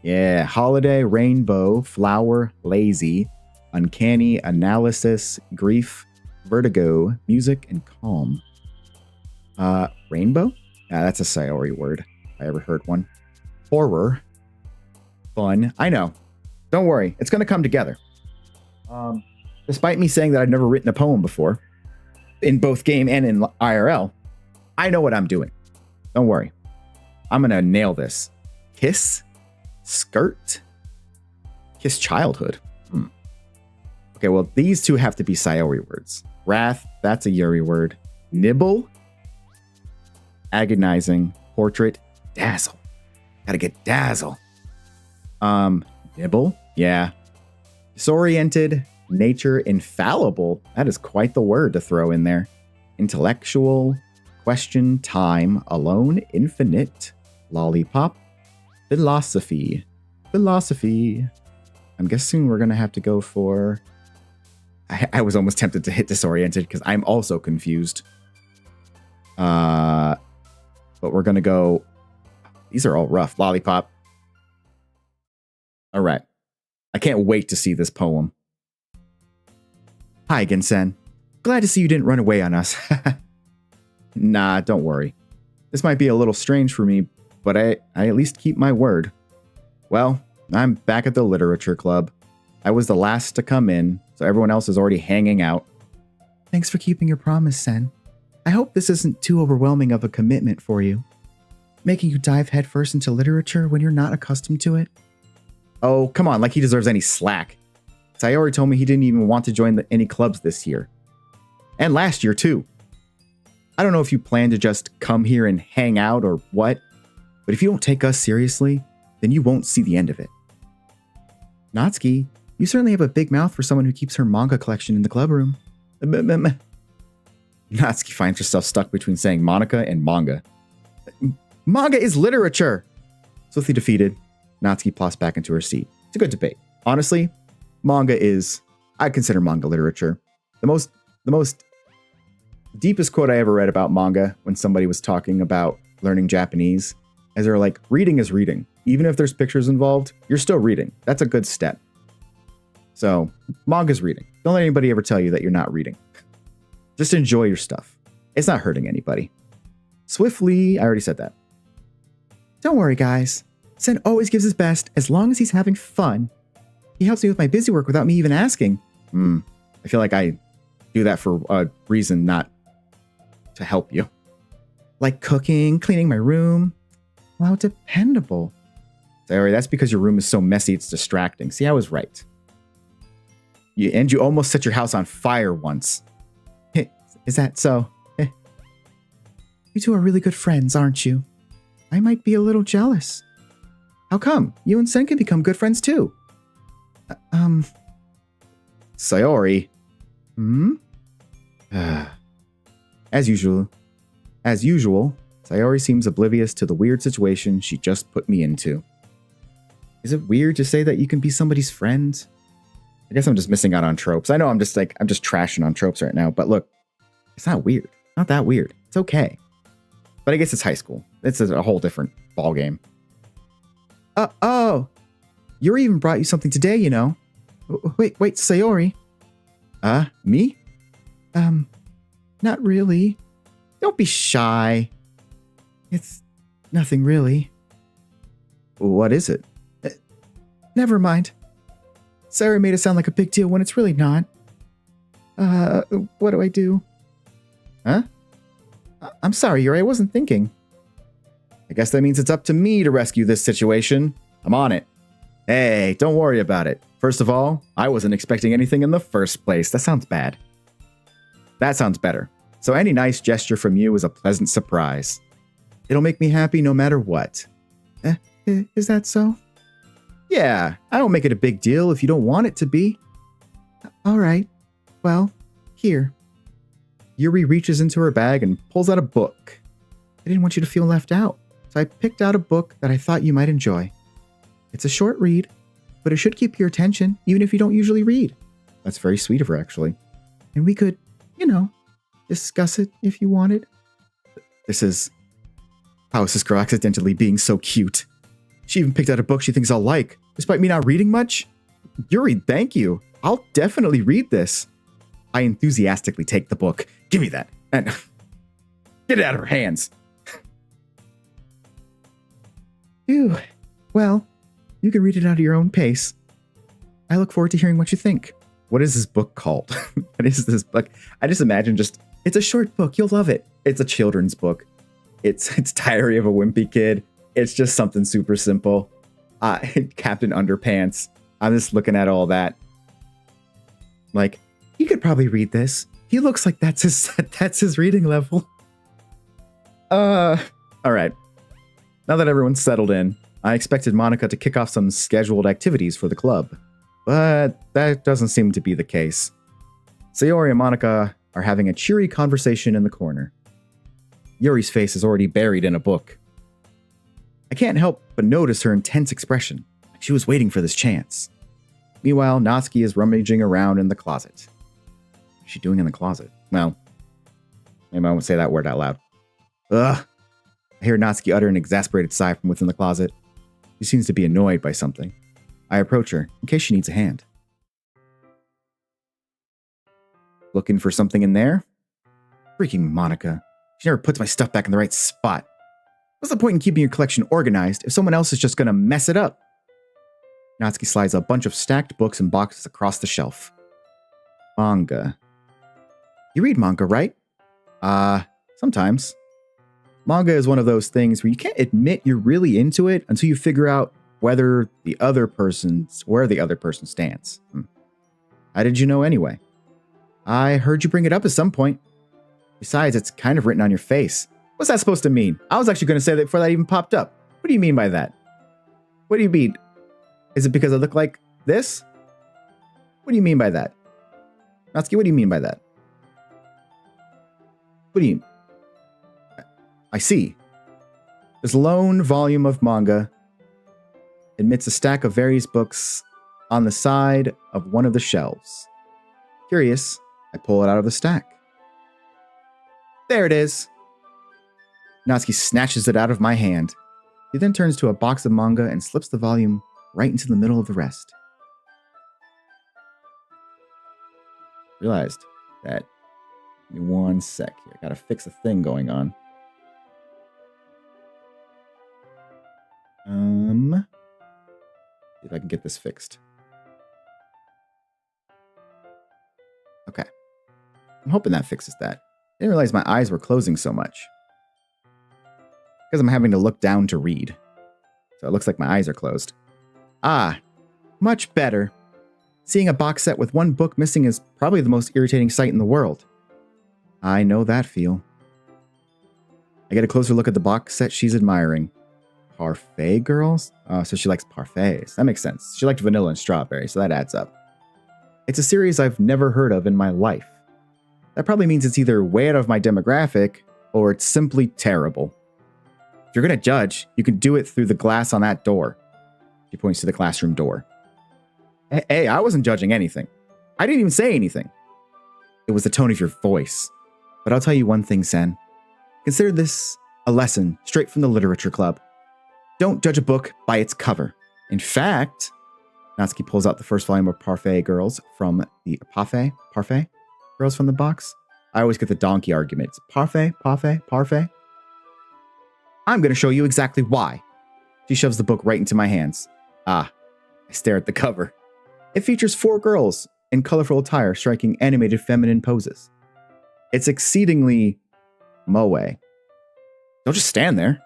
Yeah. Holiday, rainbow, flower, lazy, uncanny, analysis, grief, vertigo, music, and calm. Rainbow? Yeah, that's a Sayori word. If I ever heard one. Horror. Fun. I know. Don't worry. It's going to come together. Despite me saying that I've never written a poem before, in both game and in IRL, I know what I'm doing. Don't worry. I'm going to nail this. Kiss. Skirt. Kiss childhood. Okay, well, these two have to be Sayori words. Wrath, that's a Yuri word. Nibble. Agonizing. Portrait. Dazzle. Gotta get dazzle. Nibble. Yeah. Disoriented. Nature. Infallible. That is quite the word to throw in there. Intellectual. Question. Time. Alone. Infinite. Lollipop. Philosophy. Philosophy. I'm guessing we're going to have to go for... I was almost tempted to hit disoriented because I'm also confused. But we're going to go... These are all rough. Lollipop. All right. I can't wait to see this poem. Hi, Gensen. Glad to see you didn't run away on us. Nah, don't worry. This might be a little strange for me, but I at least keep my word. Well, I'm back at the literature club. I was the last to come in, so everyone else is already hanging out. Thanks for keeping your promise, Sen. I hope this isn't too overwhelming of a commitment for you. Making you dive headfirst into literature when you're not accustomed to it. Oh, come on, like he deserves any slack. Sayori told me he didn't even want to join any clubs this year. And last year, too. I don't know if you plan to just come here and hang out or what, but if you don't take us seriously, then you won't see the end of it. Natsuki, you certainly have a big mouth for someone who keeps her manga collection in the club room. Natsuki finds herself stuck between saying Monica and manga. Manga is literature! Swiftly defeated, Natsuki plops back into her seat. It's a good debate. Honestly, I consider manga literature. The most deepest quote I ever read about manga when somebody was talking about learning Japanese, as they're like, reading is reading. Even if there's pictures involved, you're still reading. That's a good step. So, manga's reading. Don't let anybody ever tell you that you're not reading. Just enjoy your stuff. It's not hurting anybody. Swiftly, I already said that. Don't worry, guys. Sen always gives his best as long as he's having fun. He helps me with my busy work without me even asking. I feel like I do that for a reason, not to help you. Like cooking, cleaning my room. Wow, how dependable. Sorry, that's because your room is so messy it's distracting. See, I was right. You almost set your house on fire once. Is that so? You two are really good friends, aren't you? I might be a little jealous. How come? You and Sen can become good friends too. Sayori. As usual, Sayori seems oblivious to the weird situation she just put me into. Is it weird to say that you can be somebody's friend? I guess I'm just missing out on tropes. I know I'm just trashing on tropes right now, but look, it's not weird. Not that weird. It's okay. But I guess it's high school. It's a whole different ballgame. Oh, Yuri even brought you something today, you know. Wait, Sayori. Me? Not really. Don't be shy. It's nothing really. What is it? Never mind. Sayori made it sound like a big deal when it's really not. What do I do? Huh? I'm sorry, Yuri, I wasn't thinking. I guess that means it's up to me to rescue this situation. I'm on it. Hey, don't worry about it. First of all, I wasn't expecting anything in the first place. That sounds bad. That sounds better. So any nice gesture from you is a pleasant surprise. It'll make me happy no matter what. Is that so? Yeah, I don't make it a big deal if you don't want it to be. All right. Well, here. Yuri reaches into her bag and pulls out a book. I didn't want you to feel left out, so I picked out a book that I thought you might enjoy. It's a short read, but it should keep your attention, even if you don't usually read. That's very sweet of her, actually. And we could, discuss it if you wanted. How is this girl accidentally being so cute? She even picked out a book she thinks I'll like, despite me not reading much. Yuri, thank you. I'll definitely read this. I enthusiastically take the book. Give me that. And get it out of her hands. Phew. Well, you can read it out at your own pace. I look forward to hearing what you think. What is this book called? What is this book? I just imagine it's a short book. You'll love it. It's a children's book. It's Diary of a Wimpy Kid. It's just something super simple. Captain Underpants. I'm just looking at all that. Like, he could probably read this. He looks like that's his reading level. All right. Now that everyone's settled in, I expected Monica to kick off some scheduled activities for the club. But that doesn't seem to be the case. Sayori and Monica are having a cheery conversation in the corner. Yuri's face is already buried in a book. I can't help but notice her intense expression, like she was waiting for this chance. Meanwhile, Natsuki is rummaging around in the closet. What's she doing in the closet? Well, maybe I won't say that word out loud. Ugh. I hear Natsuki utter an exasperated sigh from within the closet. She seems to be annoyed by something. I approach her, in case she needs a hand. Looking for something in there? Freaking Monica. She never puts my stuff back in the right spot. What's the point in keeping your collection organized if someone else is just gonna mess it up? Natsuki slides a bunch of stacked books and boxes across the shelf. Manga. You read manga, right? Sometimes. Manga is one of those things where you can't admit you're really into it until you figure out where the other person stands. How did you know anyway? I heard you bring it up at some point. Besides, it's kind of written on your face. What's that supposed to mean? I was actually going to say that before that even popped up. What do you mean by that? What do you mean? Is it because I look like this? What do you mean by that? Natsuki, what do you mean by that? What do you... I see. This lone volume of manga admits a stack of various books on the side of one of the shelves. Curious, I pull it out of the stack. There it is. Natsuki snatches it out of my hand. He then turns to a box of manga and slips the volume right into the middle of the rest. Realized that. Give me one sec here. Gotta fix a thing going on. See if I can get this fixed. Okay. I'm hoping that fixes that. I didn't realize my eyes were closing so much. Because I'm having to look down to read. So it looks like my eyes are closed. Ah, much better. Seeing a box set with one book missing is probably the most irritating sight in the world. I know that feel. I get a closer look at the box set she's admiring. Parfait girls? Oh, so she likes parfaits. That makes sense. She liked vanilla and strawberry, so that adds up. It's a series I've never heard of in my life. That probably means it's either way out of my demographic, or it's simply terrible. If you're gonna judge, you can do it through the glass on that door. She points to the classroom door. Hey, I wasn't judging anything. I didn't even say anything. It was the tone of your voice. But I'll tell you one thing, Sen. Consider this a lesson straight from the literature club. Don't judge a book by its cover. In fact, Natsuki pulls out the first volume of Parfait Girls from the Parfait Girls from the box. I always get the donkey argument. It's Parfait. I'm going to show you exactly why. She shoves the book right into my hands. I stare at the cover. It features 4 girls in colorful attire striking animated feminine poses. It's exceedingly moe. Don't just stand there.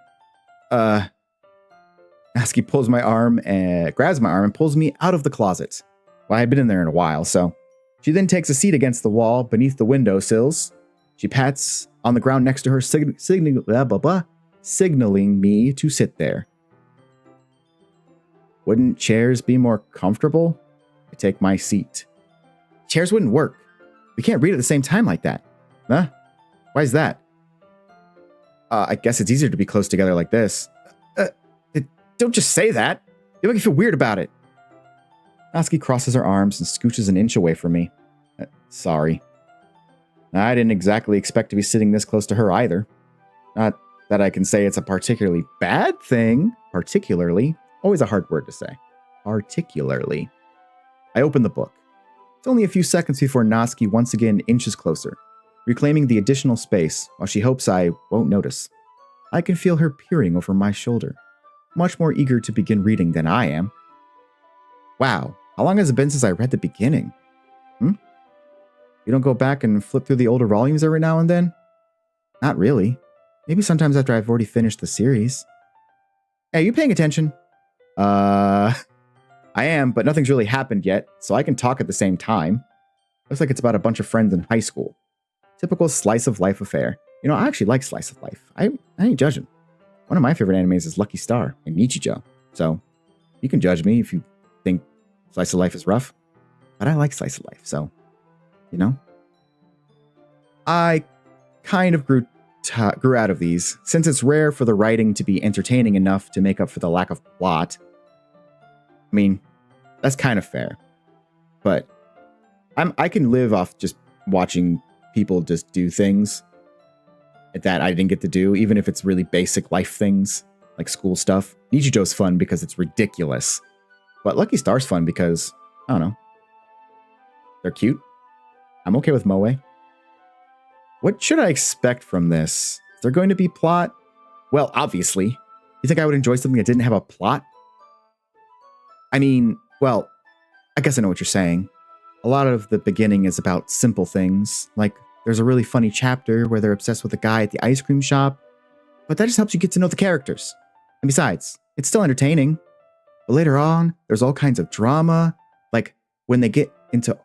Natsuki pulls my arm and grabs my arm and pulls me out of the closet. Well, I had been in there in a while, so. She then takes a seat against the wall beneath the window sills. She pats on the ground next to her, signaling me to sit there. Wouldn't chairs be more comfortable? I take my seat. Chairs wouldn't work. We can't read at the same time like that. Huh? Why is that? I guess it's easier to be close together like this. Don't just say that. You make me feel weird about it. Natsuki crosses her arms and scooches an inch away from me. Sorry. I didn't exactly expect to be sitting this close to her either. Not that I can say it's a particularly bad thing, Always a hard word to say. Particularly. I open the book. It's only a few seconds before Natsuki once again inches closer, reclaiming the additional space while she hopes I won't notice. I can feel her peering over my shoulder, much more eager to begin reading than I am. Wow, how long has it been since I read the beginning? You don't go back and flip through the older volumes every now and then? Not really. Maybe sometimes after I've already finished the series. Hey, you paying attention? I am, but nothing's really happened yet, so I can talk at the same time. Looks like it's about a bunch of friends in high school. Typical slice of life affair. You know, I actually like slice of life. I ain't judging. One of my favorite animes is Lucky Star and Nichijou. So, you can judge me if you think slice of life is rough. But I like slice of life, so, you know. I kind of grew out of these, since it's rare for the writing to be entertaining enough to make up for the lack of plot. I mean, that's kind of fair. But I can live off just watching people just do things that I didn't get to do, even if it's really basic life things, like school stuff. Nichijou's fun because it's ridiculous. But Lucky Star's fun because, I don't know, they're cute. I'm okay with moe. What should I expect from this? Is there going to be plot? Well, obviously. You think I would enjoy something that didn't have a plot? I mean, well, I guess I know what you're saying. A lot of the beginning is about simple things, like there's a really funny chapter where they're obsessed with a guy at the ice cream shop, but that just helps you get to know the characters. And besides, it's still entertaining. But later on, there's all kinds of drama, like when they get into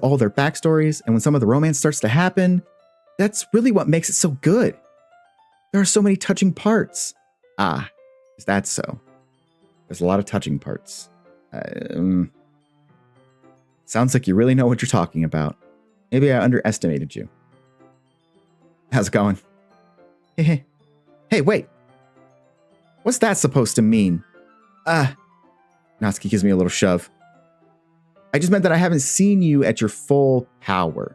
all their backstories and when some of the romance starts to happen. That's really what makes it so good. There are so many touching parts. Ah, is that so? There's a lot of touching parts. Sounds like you really know what you're talking about. Maybe I underestimated you. How's it going? Hey, wait. What's that supposed to mean? Natsuki gives me a little shove. I just meant that I haven't seen you at your full power.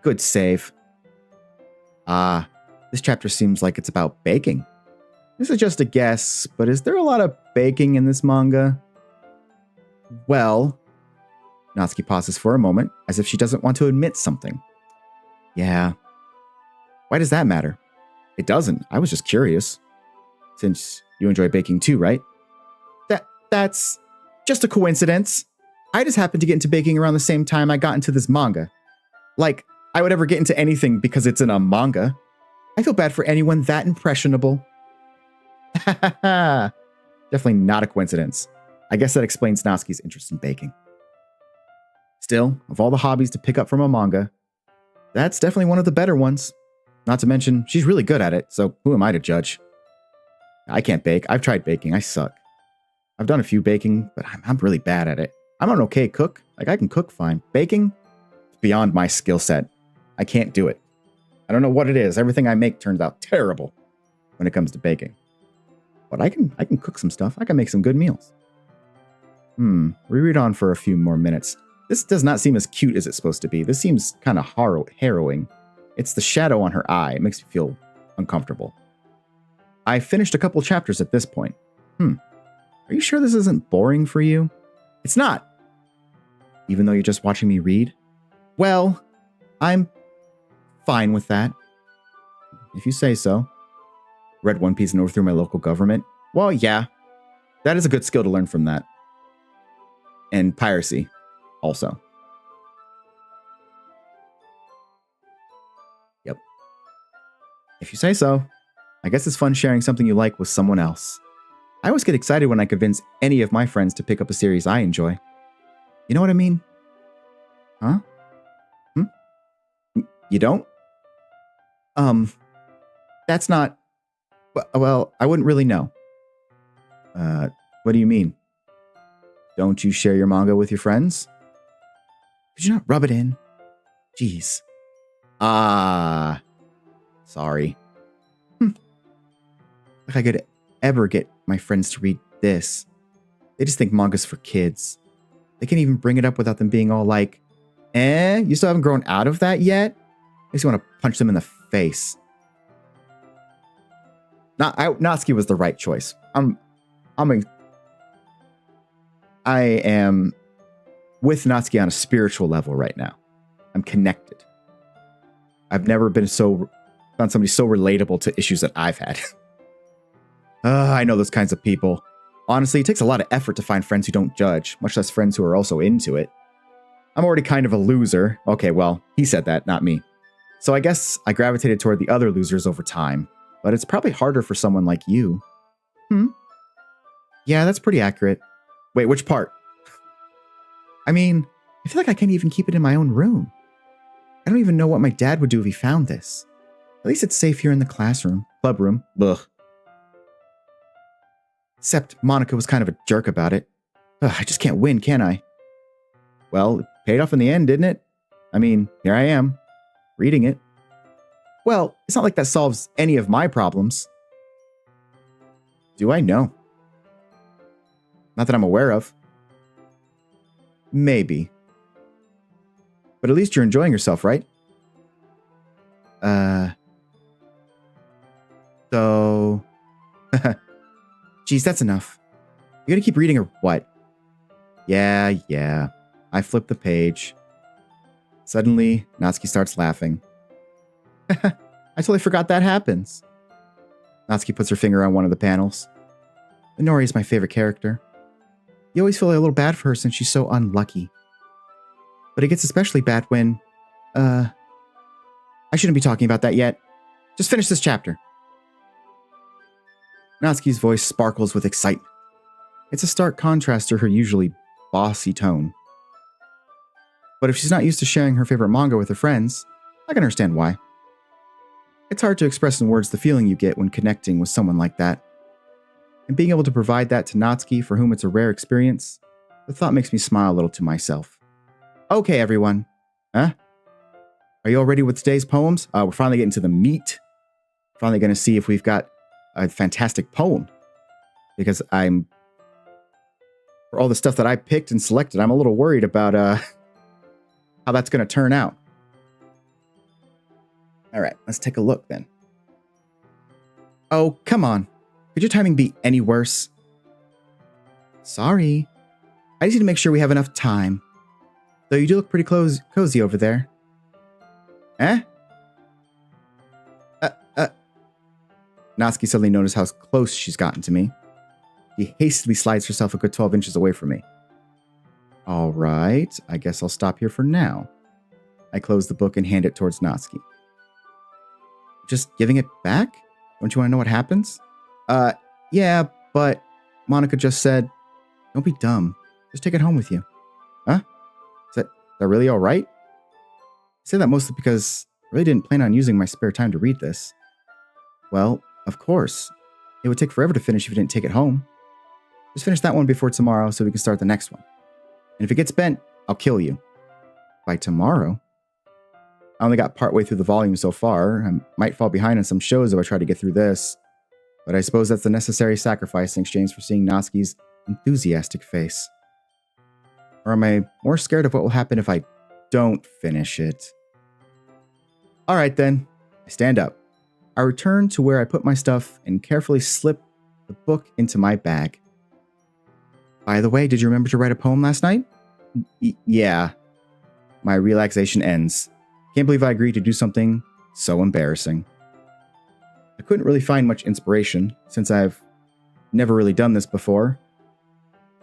Good save. This chapter seems like it's about baking. This is just a guess, but is there a lot of baking in this manga? Well, Natsuki pauses for a moment, as if she doesn't want to admit something. Yeah. Why does that matter? It doesn't. I was just curious. Since you enjoy baking too, right? That's just a coincidence. I just happened to get into baking around the same time I got into this manga. Like, I would ever get into anything because it's in a manga. I feel bad for anyone that impressionable. Definitely not a coincidence. I guess that explains Natsuki's interest in baking. Still, of all the hobbies to pick up from a manga, that's definitely one of the better ones. Not to mention, she's really good at it, so who am I to judge? I can't bake. I've tried baking. I suck. I've done a few baking, but I'm really bad at it. I'm an okay cook. Like, I can cook fine. Baking? It's beyond my skill set. I can't do it. I don't know what it is. Everything I make turns out terrible when it comes to baking. But I can cook some stuff. I can make some good meals. We read on for a few more minutes. This does not seem as cute as it's supposed to be. This seems kind of harrowing. It's the shadow on her eye. It makes me feel uncomfortable. I finished a couple chapters at this point. Are you sure this isn't boring for you? It's not. Even though you're just watching me read? Well, I'm fine with that. If you say so. Read One Piece and overthrew my local government? Well, yeah. That is a good skill to learn from that. And piracy, also. Yep. If you say so. I guess it's fun sharing something you like with someone else. I always get excited when I convince any of my friends to pick up a series I enjoy. You know what I mean? Huh? You don't? That's not... Well, I wouldn't really know. What do you mean? Don't you share your manga with your friends? Could you not rub it in? Jeez. Sorry. If I could ever get my friends to read this. They just think manga's for kids. They can't even bring it up without them being all like, you still haven't grown out of that yet? Makes you want to punch them in the face. Natsuki was the right choice. I am with Natsuki on a spiritual level right now. I'm connected. I've never found somebody so relatable to issues that I've had. I know those kinds of people. Honestly, it takes a lot of effort to find friends who don't judge, much less friends who are also into it. I'm already kind of a loser. Okay, well, he said that, not me. So I guess I gravitated toward the other losers over time, but it's probably harder for someone like you. Yeah, that's pretty accurate. Wait, which part? I mean, I feel like I can't even keep it in my own room. I don't even know what my dad would do if he found this. At least it's safe here in the club room. Ugh. Except Monica was kind of a jerk about it. Ugh, I just can't win, can I? Well, it paid off in the end, didn't it? I mean, here I am, reading it. Well, it's not like that solves any of my problems. Do I know? Not that I'm aware of. Maybe. But at least you're enjoying yourself, right? So... Geez, that's enough. You gotta keep reading or what? Yeah. I flip the page. Suddenly, Natsuki starts laughing. I totally forgot that happens. Natsuki puts her finger on one of the panels. Minori is my favorite character. You always feel a little bad for her since she's so unlucky. But it gets especially bad when... I shouldn't be talking about that yet. Just finish this chapter. Natsuki's voice sparkles with excitement. It's a stark contrast to her usually bossy tone. But if she's not used to sharing her favorite manga with her friends, I can understand why. It's hard to express in words the feeling you get when connecting with someone like that. And being able to provide that to Natsuki, for whom it's a rare experience, the thought makes me smile a little to myself. Okay, everyone. Huh? Are you all ready with today's poems? We're finally getting to the meat. Finally going to see if we've got a fantastic poem. Because for all the stuff that I picked and selected, I'm a little worried about how that's going to turn out. All right, let's take a look then. Oh, come on. Could your timing be any worse? Sorry. I just need to make sure we have enough time. Though you do look pretty cozy over there. Eh? Natsuki suddenly noticed how close she's gotten to me. She hastily slides herself a good 12 inches away from me. All right, I guess I'll stop here for now. I close the book and hand it towards Natsuki. Just giving it back? Don't you want to know what happens? Yeah, but Monica just said, don't be dumb. Just take it home with you. Huh? Is that really all right? I say that mostly because I really didn't plan on using my spare time to read this. Well, of course. It would take forever to finish if you didn't take it home. Just finish that one before tomorrow so we can start the next one. And if it gets bent, I'll kill you. By tomorrow? I only got partway through the volume so far. I might fall behind on some shows if I try to get through this. But I suppose that's the necessary sacrifice in exchange for seeing Natsuki's enthusiastic face. Or am I more scared of what will happen if I don't finish it? All right then, I stand up. I return to where I put my stuff and carefully slip the book into my bag. By the way, did you remember to write a poem last night? Yeah. My relaxation ends. Can't believe I agreed to do something so embarrassing. I couldn't really find much inspiration since I've never really done this before.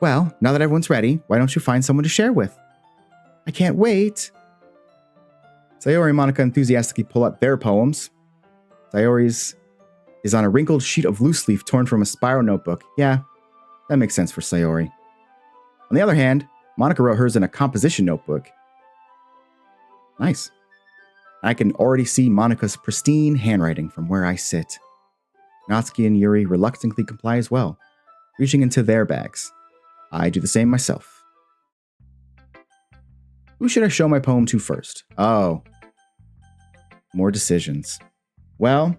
Well, now that everyone's ready, why don't you find someone to share with? I can't wait. Sayori and Monica enthusiastically pull out their poems. Sayori's is on a wrinkled sheet of loose leaf torn from a spiral notebook. Yeah, that makes sense for Sayori. On the other hand, Monica wrote hers in a composition notebook. Nice. I can already see Monica's pristine handwriting from where I sit. Natsuki and Yuri reluctantly comply as well, reaching into their bags. I do the same myself. Who should I show my poem to first? Oh. More decisions. Well,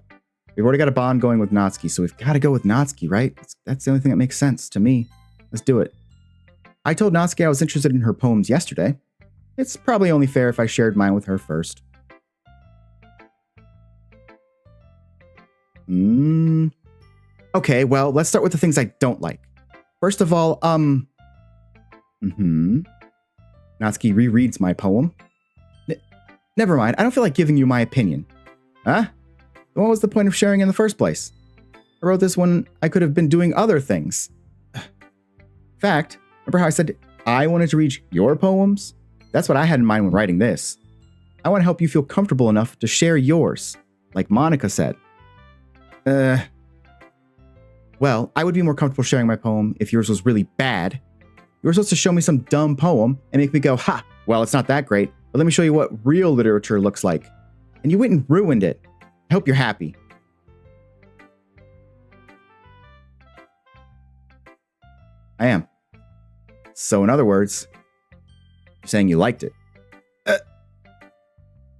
we've already got a bond going with Natsuki, so we've got to go with Natsuki, right? That's the only thing that makes sense to me. Let's do it. I told Natsuki I was interested in her poems yesterday. It's probably only fair if I shared mine with her first. Okay, well, let's start with the things I don't like. First of all, Natsuki rereads my poem. Never mind, I don't feel like giving you my opinion. Huh? What was the point of sharing in the first place? I wrote this when I could have been doing other things. In fact, remember how I said I wanted to read your poems? That's what I had in mind when writing this. I want to help you feel comfortable enough to share yours, like Monica said. Well, I would be more comfortable sharing my poem if yours was really bad. You were supposed to show me some dumb poem and make me go, ha, well, it's not that great, but let me show you what real literature looks like. And you went and ruined it. I hope you're happy. I am. So in other words, you're saying you liked it.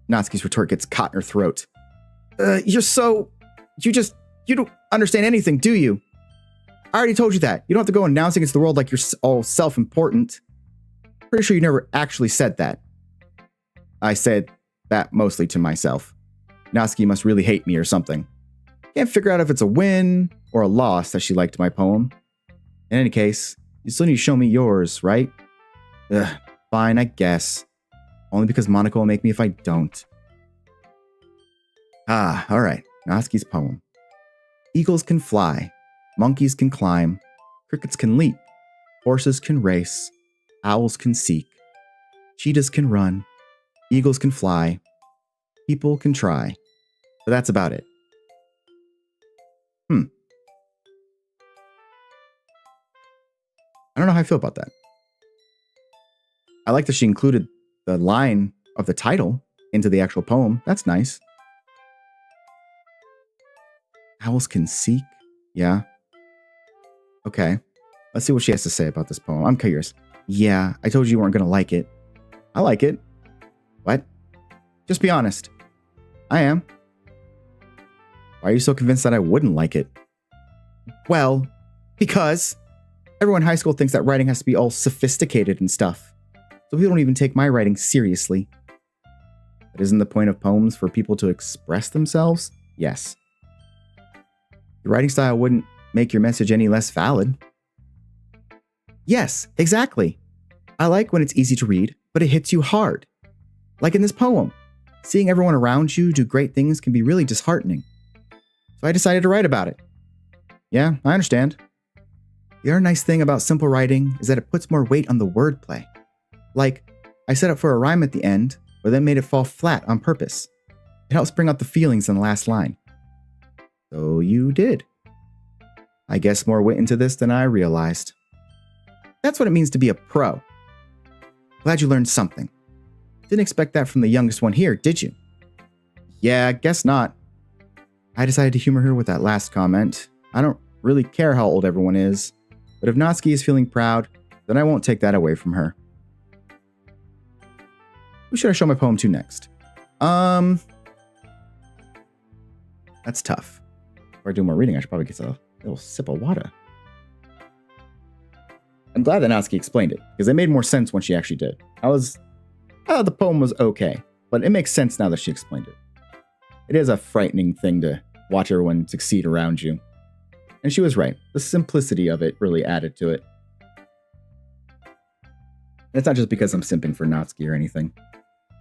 Natsuki's retort gets caught in her throat. You don't understand anything, do you? I already told you that. You don't have to go announcing it to the world like you're all self-important. Pretty sure you never actually said that. I said that mostly to myself. Natsuki must really hate me or something. Can't figure out if it's a win or a loss that she liked my poem. In any case, you still need to show me yours, right? Fine, I guess. Only because Monica will make me if I don't. Alright. Natsuki's poem. Eagles can fly. Monkeys can climb. Crickets can leap. Horses can race. Owls can seek. Cheetahs can run. Eagles can fly. People can try. But that's about it. I don't know how I feel about that. I like that she included the line of the title into the actual poem. That's nice. Owls can seek? Yeah. Okay. Let's see what she has to say about this poem. I'm curious. Yeah, I told you weren't going to like it. I like it. What? Just be honest. I am. Why are you so convinced that I wouldn't like it? Well, because everyone in high school thinks that writing has to be all sophisticated and stuff. So people don't even take my writing seriously. But isn't the point of poems for people to express themselves? Yes. Your writing style wouldn't make your message any less valid. Yes, exactly. I like when it's easy to read, but it hits you hard. Like in this poem. Seeing everyone around you do great things can be really disheartening. So I decided to write about it. Yeah, I understand. The other nice thing about simple writing is that it puts more weight on the wordplay. Like, I set up for a rhyme at the end, but then made it fall flat on purpose. It helps bring out the feelings in the last line. So you did. I guess more went into this than I realized. That's what it means to be a pro. Glad you learned something. Didn't expect that from the youngest one here, did you? Yeah, guess not. I decided to humor her with that last comment. I don't really care how old everyone is, but if Natsuki is feeling proud, then I won't take that away from her. Who should I show my poem to next? That's tough. Before I do more reading, I should probably get a little sip of water. I'm glad that Natsuki explained it, because it made more sense when she actually did. The poem was okay, but it makes sense now that she explained it. It is a frightening thing to watch everyone succeed around you. And she was right. The simplicity of it really added to it. And it's not just because I'm simping for Natsuki or anything.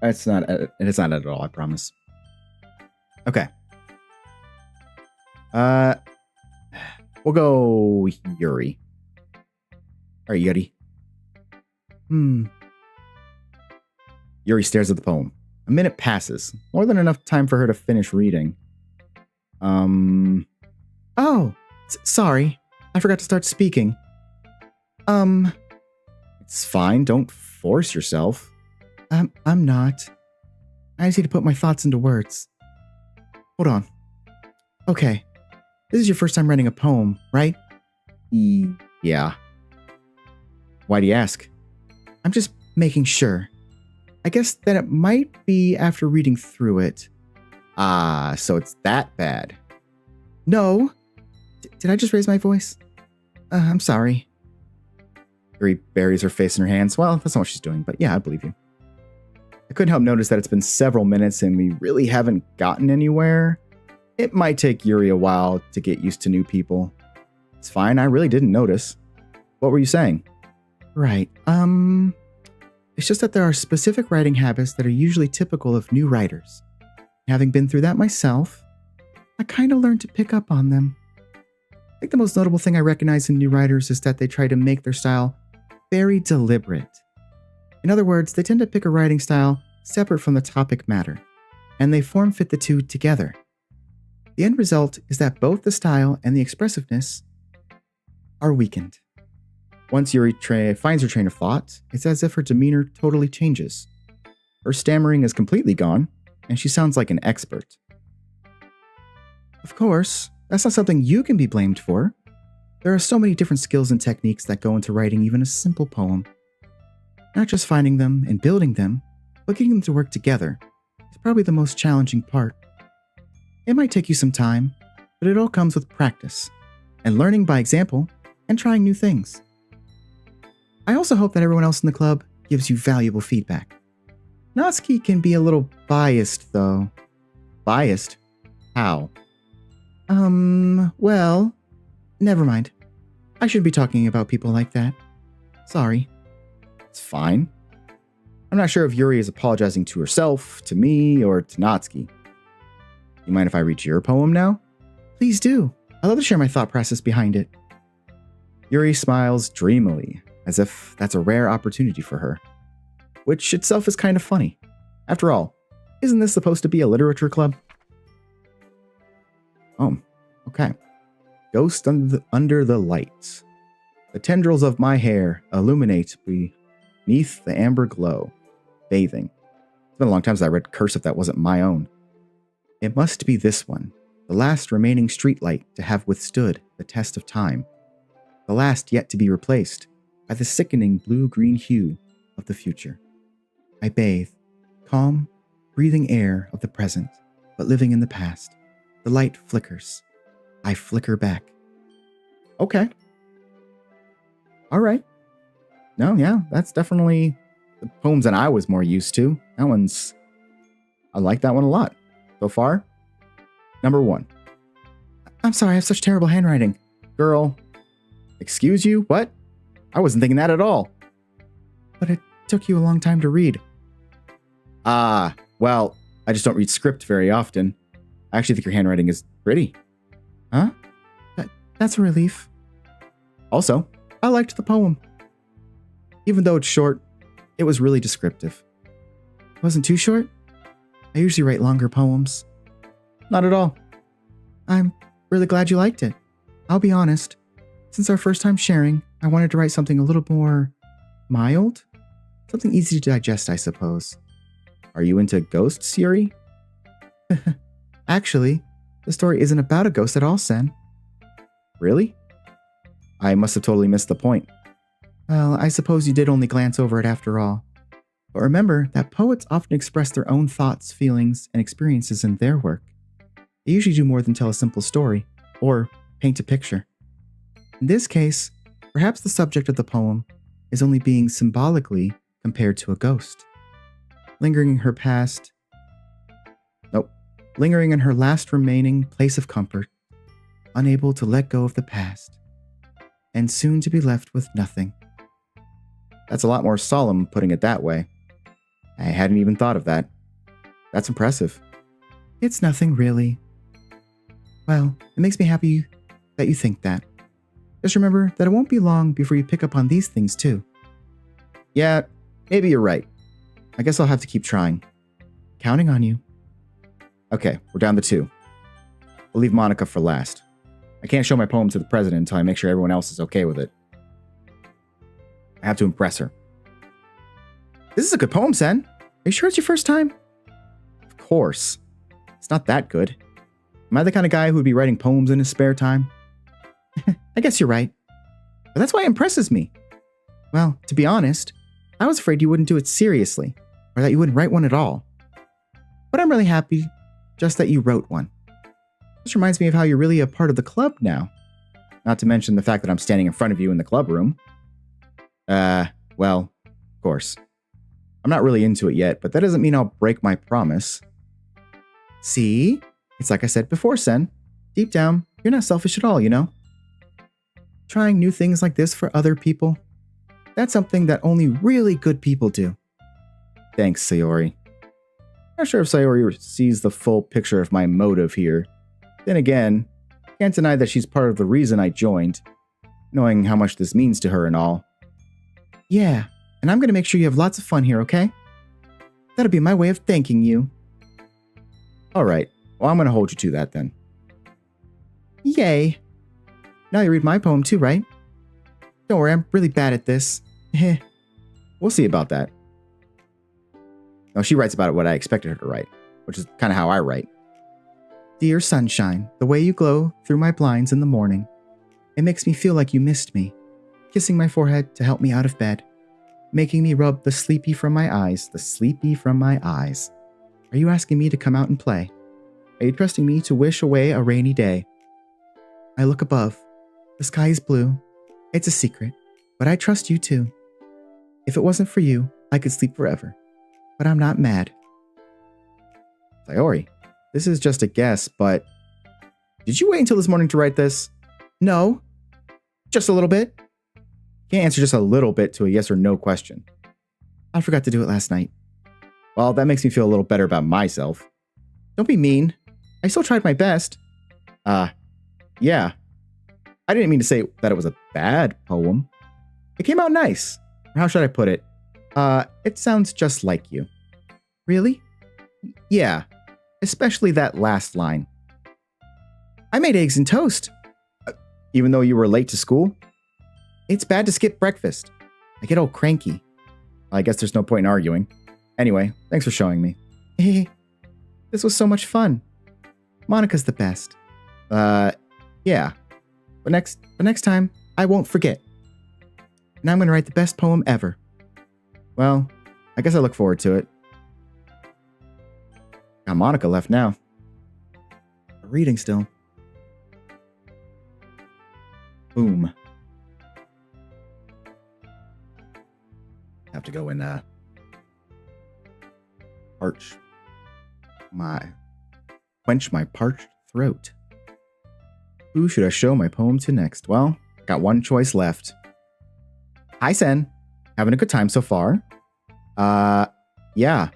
It's not at all, I promise. Okay. We'll go Yuri. All right, Yuri. Yuri stares at the poem. A minute passes. More than enough time for her to finish reading. Sorry. I forgot to start speaking. It's fine. Don't force yourself. I'm not. I just need to put my thoughts into words. Hold on. Okay. This is your first time writing a poem, right? Yeah. Why do you ask? I'm just making sure. I guess that it might be after reading through it. So it's that bad. No. Did I just raise my voice? I'm sorry. Yuri buries her face in her hands. Well, that's not what she's doing, but yeah, I believe you. I couldn't help notice that it's been several minutes and we really haven't gotten anywhere. It might take Yuri a while to get used to new people. It's fine, I really didn't notice. What were you saying? Right, it's just that there are specific writing habits that are usually typical of new writers. Having been through that myself, I kind of learned to pick up on them. I think the most notable thing I recognize in new writers is that they try to make their style very deliberate. In other words, they tend to pick a writing style separate from the topic matter, and they form-fit the two together. The end result is that both the style and the expressiveness are weakened. Once Yuri finds her train of thought, it's as if her demeanor totally changes. Her stammering is completely gone, and she sounds like an expert. Of course, that's not something you can be blamed for. There are so many different skills and techniques that go into writing even a simple poem. Not just finding them and building them, but getting them to work together is probably the most challenging part. It might take you some time, but it all comes with practice, and learning by example, and trying new things. I also hope that everyone else in the club gives you valuable feedback. Natsuki can be a little biased, though. Biased? How? Well, never mind. I shouldn't be talking about people like that. Sorry. It's fine. I'm not sure if Yuri is apologizing to herself, to me, or to Natsuki. You mind if I read your poem now? Please do. I'd love to share my thought process behind it. Yuri smiles dreamily, as if that's a rare opportunity for her. Which itself is kind of funny. After all, isn't this supposed to be a literature club? Oh, okay. Ghost under the lights. The tendrils of my hair illuminate beneath the amber glow. Bathing. It's been a long time since I read cursive that wasn't my own. It must be this one, the last remaining streetlight to have withstood the test of time. The last yet to be replaced by the sickening blue-green hue of the future. I bathe, calm, breathing air of the present, but living in the past. The light flickers. I flicker back. Okay. All right. No, yeah, that's definitely the poems that I was more used to. I like that one a lot. So far, number 1. I'm sorry, I have such terrible handwriting. Girl. Excuse you? What? I wasn't thinking that at all. But it took you a long time to read. Well, I just don't read script very often. I actually think your handwriting is pretty. Huh? That's a relief. Also, I liked the poem. Even though it's short, it was really descriptive. It wasn't too short? I usually write longer poems. Not at all. I'm really glad you liked it. I'll be honest. Since our first time sharing, I wanted to write something a little more mild? Something easy to digest, I suppose. Are you into ghosts, Yuri? Actually, the story isn't about a ghost at all, Sen. Really? I must have totally missed the point. Well, I suppose you did only glance over it after all. But remember that poets often express their own thoughts, feelings, and experiences in their work. They usually do more than tell a simple story, or paint a picture. In this case, perhaps the subject of the poem is only being symbolically compared to a ghost. Lingering in her last remaining place of comfort, unable to let go of the past, and soon to be left with nothing. That's a lot more solemn putting it that way. I hadn't even thought of that. That's impressive. It's nothing really. Well, it makes me happy that you think that. Just remember that it won't be long before you pick up on these things too. Yeah, maybe you're right. I guess I'll have to keep trying. Counting on you. Okay, we're down to 2. We'll leave Monica for last. I can't show my poem to the president until I make sure everyone else is okay with it. I have to impress her. This is a good poem, Sen. Are you sure it's your first time? Of course. It's not that good. Am I the kind of guy who would be writing poems in his spare time? I guess you're right. But that's why it impresses me. Well, to be honest, I was afraid you wouldn't do it seriously, or that you wouldn't write one at all. But I'm really happy just that you wrote one. This reminds me of how you're really a part of the club now. Not to mention the fact that I'm standing in front of you in the club room. Well, of course. I'm not really into it yet, but that doesn't mean I'll break my promise. See? It's like I said before, Sen. Deep down, you're not selfish at all, you know? trying new things like this for other people. That's something that only really good people do. Thanks, Sayori. Not sure if Sayori sees the full picture of my motive here. Then again, can't deny that she's part of the reason I joined, knowing how much this means to her and all. Yeah, and I'm gonna make sure you have lots of fun here, okay? That'll be my way of thanking you. Alright, well I'm gonna hold you to that then. Yay! Now you read my poem too, right? Don't worry, I'm really bad at this. We'll see about that. No, she writes about what I expected her to write, which is kind of how I write. Dear sunshine, the way you glow through my blinds in the morning. It makes me feel like you missed me. Kissing my forehead to help me out of bed. Making me rub the sleepy from my eyes. Are you asking me to come out and play? Are you trusting me to wish away a rainy day? I look above. The sky is blue. It's a secret, but I trust you too. If it wasn't for you, I could sleep forever. But I'm not mad. Sayori, this is just a guess, but did you wait until this morning to write this? No. Just a little bit. Can't answer just a little bit to a yes or no question. I forgot to do it last night. Well, that makes me feel a little better about myself. Don't be mean. I still tried my best. Yeah. I didn't mean to say that it was a bad poem. It came out nice. Or how should I put it? It sounds just like you. Really? Yeah. Especially that last line. I made eggs and toast. Even though you were late to school? It's bad to skip breakfast. I get all cranky. I guess there's no point in arguing. Anyway, thanks for showing me. This was so much fun. Monica's the best. Yeah. But next time, I won't forget. And I'm gonna write the best poem ever. Well, I guess I look forward to it. Got Monica left now. Reading still. Boom. Have to go and quench my parched throat. Who should I show my poem to next? Well, got one choice left. Hi, Sen. Having a good time so far? Yeah.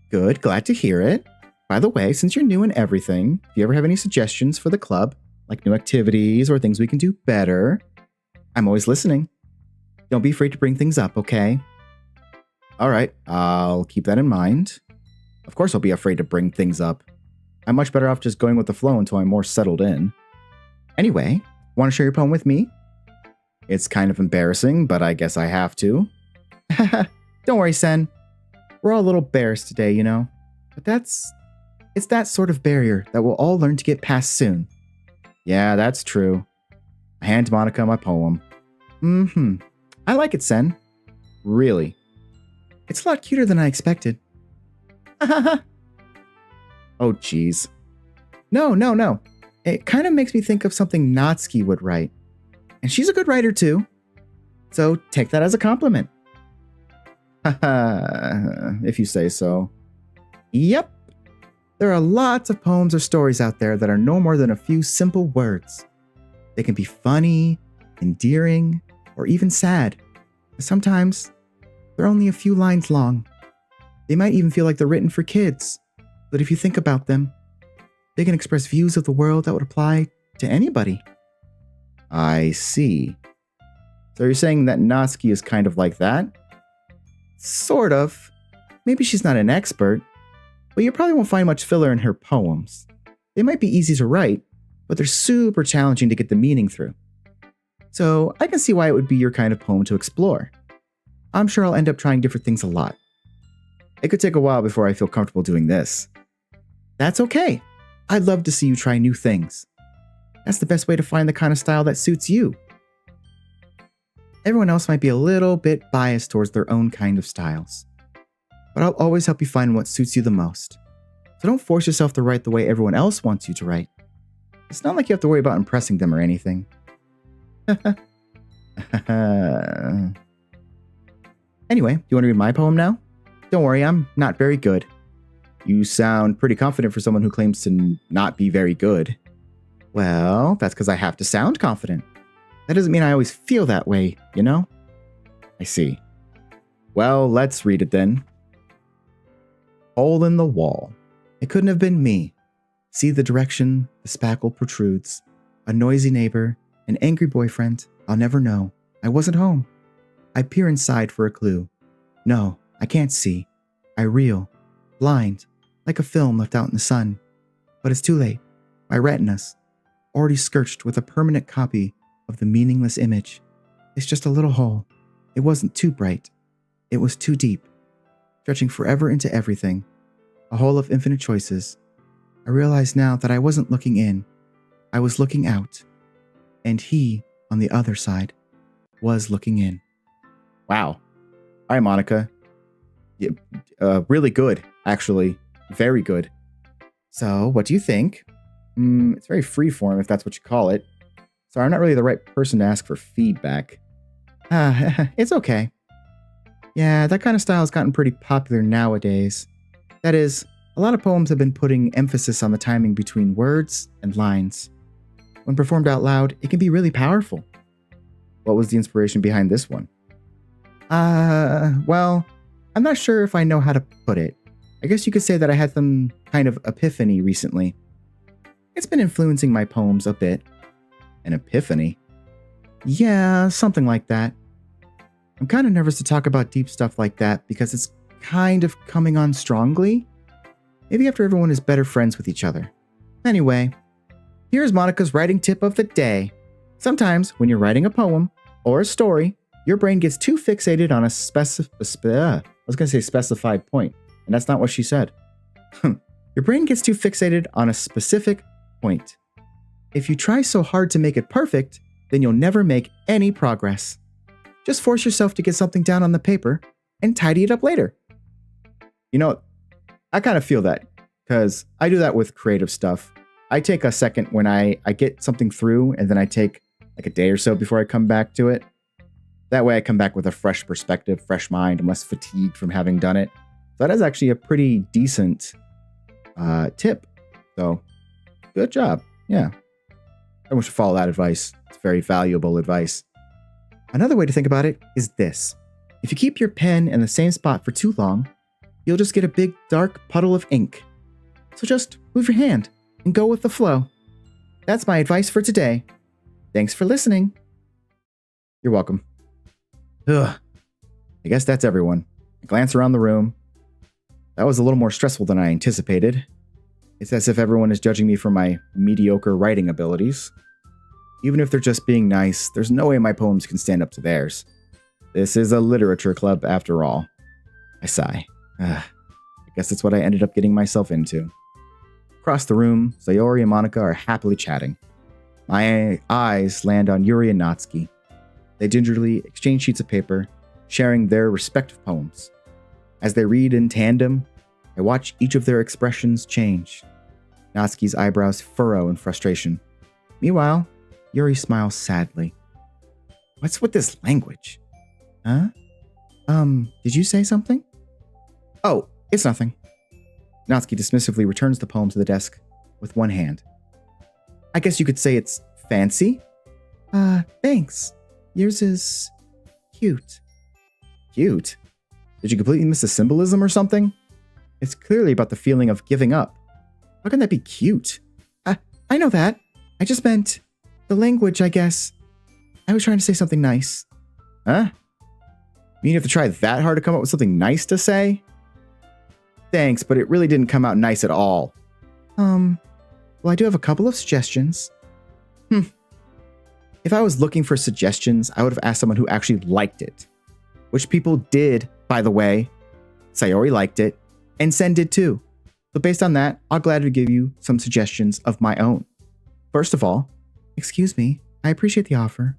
Good, glad to hear it. By the way, since you're new in everything, if you ever have any suggestions for the club, like new activities or things we can do better, I'm always listening. Don't be afraid to bring things up, okay? All right, I'll keep that in mind. Of course I'll be afraid to bring things up. I'm much better off just going with the flow until I'm more settled in. Anyway, want to share your poem with me? It's kind of embarrassing, but I guess I have to. Don't worry, Sen. We're all a little embarrassed today, you know? But it's that sort of barrier that we'll all learn to get past soon. Yeah, that's true. I hand Monica my poem. I like it, Sen. Really. It's a lot cuter than I expected. Oh, jeez. No. It kind of makes me think of something Natsuki would write. And she's a good writer, too. So take that as a compliment. If you say so. Yep. There are lots of poems or stories out there that are no more than a few simple words. They can be funny, endearing, or even sad. Sometimes, they're only a few lines long. They might even feel like they're written for kids. But if you think about them, they can express views of the world that would apply to anybody. I see. So you're saying that Natsuki is kind of like that? Sort of. Maybe she's not an expert, but you probably won't find much filler in her poems. They might be easy to write, but they're super challenging to get the meaning through. So I can see why it would be your kind of poem to explore. I'm sure I'll end up trying different things a lot. It could take a while before I feel comfortable doing this. That's okay. I'd love to see you try new things. That's the best way to find the kind of style that suits you. Everyone else might be a little bit biased towards their own kind of styles. But I'll always help you find what suits you the most. So don't force yourself to write the way everyone else wants you to write. It's not like you have to worry about impressing them or anything. Anyway, do you want to read my poem now? Don't worry, I'm not very good. You sound pretty confident for someone who claims to not be very good. Well, that's because I have to sound confident. That doesn't mean I always feel that way, you know? I see. Well, let's read it then. Hole in the wall. It couldn't have been me. See the direction the spackle protrudes. A noisy neighbor, an angry boyfriend. I'll never know. I wasn't home. I peer inside for a clue. No, I can't see. I reel, blind, like a film left out in the sun. But it's too late. My retinas, already scorched with a permanent copy of the meaningless image. It's just a little hole. It wasn't too bright. It was too deep, stretching forever into everything. A hole of infinite choices. I realize now that I wasn't looking in. I was looking out. And he, on the other side, was looking in. Wow. All right, Monica. Yeah, really good, actually. Very good. So, what do you think? It's very freeform, if that's what you call it. So I'm not really the right person to ask for feedback. It's okay. Yeah, that kind of style has gotten pretty popular nowadays. That is, a lot of poems have been putting emphasis on the timing between words and lines. When performed out loud, it can be really powerful. What was the inspiration behind this one? Well, I'm not sure if I know how to put it. I guess you could say that I had some kind of epiphany recently. It's been influencing my poems a bit. An epiphany? Yeah, something like that. I'm kind of nervous to talk about deep stuff like that because it's kind of coming on strongly. Maybe after everyone is better friends with each other. Anyway, here's Monica's writing tip of the day. Sometimes when you're writing a poem or a story, your brain gets too fixated on a specified point, and that's not what she said. Your brain gets too fixated on a specific point. If you try so hard to make it perfect, then you'll never make any progress. Just force yourself to get something down on the paper and tidy it up later. You know, I kind of feel that because I do that with creative stuff. I take a second when I get something through and then I take like a day or so before I come back to it. That way I come back with a fresh perspective, fresh mind. I'm less fatigued from having done it. So that is actually a pretty decent tip. So good job. Yeah. Everyone should follow that advice. It's very valuable advice. Another way to think about it is this. If you keep your pen in the same spot for too long, you'll just get a big dark puddle of ink. So just move your hand and go with the flow. That's my advice for today. Thanks for listening. You're welcome. Ugh. I guess that's everyone. I glance around the room. That was a little more stressful than I anticipated. It's as if everyone is judging me for my mediocre writing abilities. Even if they're just being nice, there's no way my poems can stand up to theirs. This is a literature club after all. I sigh. I guess that's what I ended up getting myself into. Across the room, Sayori and Monica are happily chatting. My eyes land on Yuri and Natsuki. They gingerly exchange sheets of paper, sharing their respective poems. As they read in tandem, I watch each of their expressions change. Natsuki's eyebrows furrow in frustration. Meanwhile, Yuri smiles sadly. What's with this language? Huh? Did you say something? Oh, it's nothing. Natsuki dismissively returns the poem to the desk with one hand. I guess you could say it's fancy. Thanks. Yours is cute. Cute? Did you completely miss the symbolism or something? It's clearly about the feeling of giving up. How can that be cute? I know that. I just meant the language, I guess. I was trying to say something nice. Huh? You mean you have to try that hard to come up with something nice to say? Thanks, but it really didn't come out nice at all. Well, I do have a couple of suggestions. If I was looking for suggestions, I would have asked someone who actually liked it. Which people did, by the way. Sayori liked it, and Sen did too. So based on that, I'll gladly give you some suggestions of my own. First of all, excuse me, I appreciate the offer,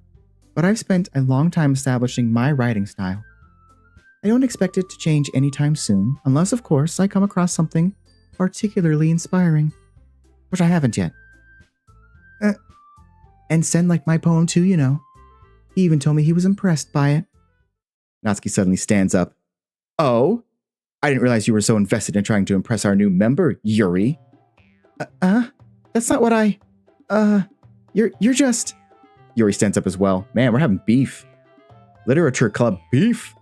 but I've spent a long time establishing my writing style. I don't expect it to change anytime soon, unless of course I come across something particularly inspiring, which I haven't yet. And Sen liked my poem too, you know. He even told me he was impressed by it. Natsuki suddenly stands up. Oh? I didn't realize you were so invested in trying to impress our new member, Yuri. That's not what you're just... Yuri stands up as well. Man, we're having beef. Literature club beef.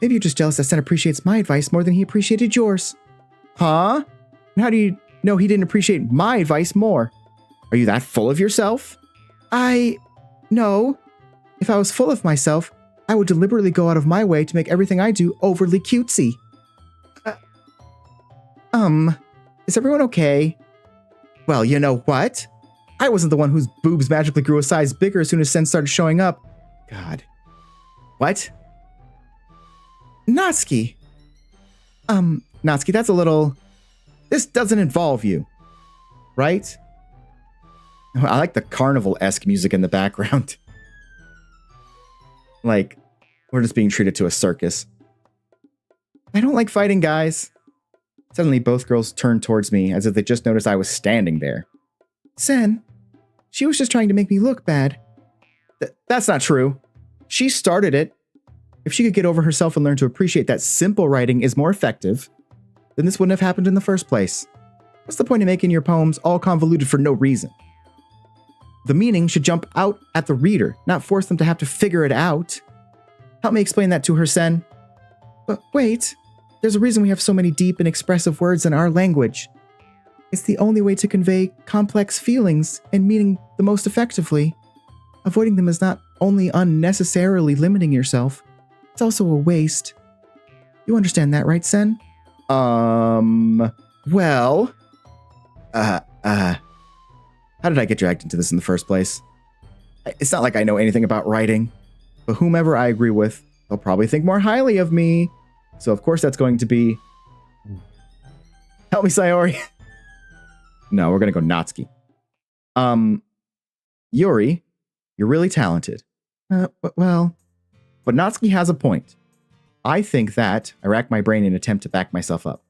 Maybe you're just jealous that Sen appreciates my advice more than he appreciated yours. Huh? And how do you know he didn't appreciate my advice more? Are you that full of yourself? No. If I was full of myself, I would deliberately go out of my way to make everything I do overly cutesy. Is everyone okay? Well, you know what? I wasn't the one whose boobs magically grew a size bigger as soon as Sen started showing up. God. What? Natsuki. Natsuki, that's a little... This doesn't involve you. Right? I like the carnival-esque music in the background. Like, we're just being treated to a circus. I don't like fighting, guys. Suddenly, both girls turned towards me as if they just noticed I was standing there. Sen, she was just trying to make me look bad. That's not true. She started it. If she could get over herself and learn to appreciate that simple writing is more effective, then this wouldn't have happened in the first place. What's the point of making your poems all convoluted for no reason? The meaning should jump out at the reader, not force them to have to figure it out. Help me explain that to her, Sen. But wait, there's a reason we have so many deep and expressive words in our language. It's the only way to convey complex feelings and meaning the most effectively. Avoiding them is not only unnecessarily limiting yourself, it's also a waste. You understand that, right, Sen? Well... How did I get dragged into this in the first place? It's not like I know anything about writing, but whomever I agree with, they'll probably think more highly of me. So of course that's going to be... Help me, Sayori. No, we're going to go Natsuki. Yuri, you're really talented. Well... But Natsuki has a point. I think that... I rack my brain in an attempt to back myself up.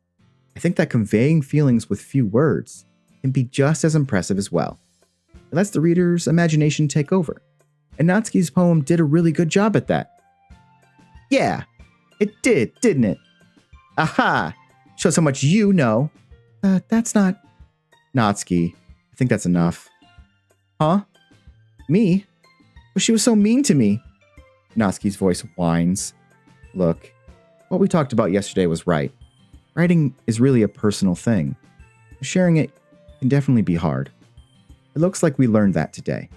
I think that conveying feelings with few words can be just as impressive as well. It lets the reader's imagination take over. And Natsuki's poem did a really good job at that. Yeah, it did, didn't it? Aha! Shows how much you know. That's not... Natsuki, I think that's enough. Huh? Me? But she was so mean to me. Natsuki's voice whines. Look, what we talked about yesterday was right. Writing is really a personal thing. Sharing it can definitely be hard. It looks like we learned that today.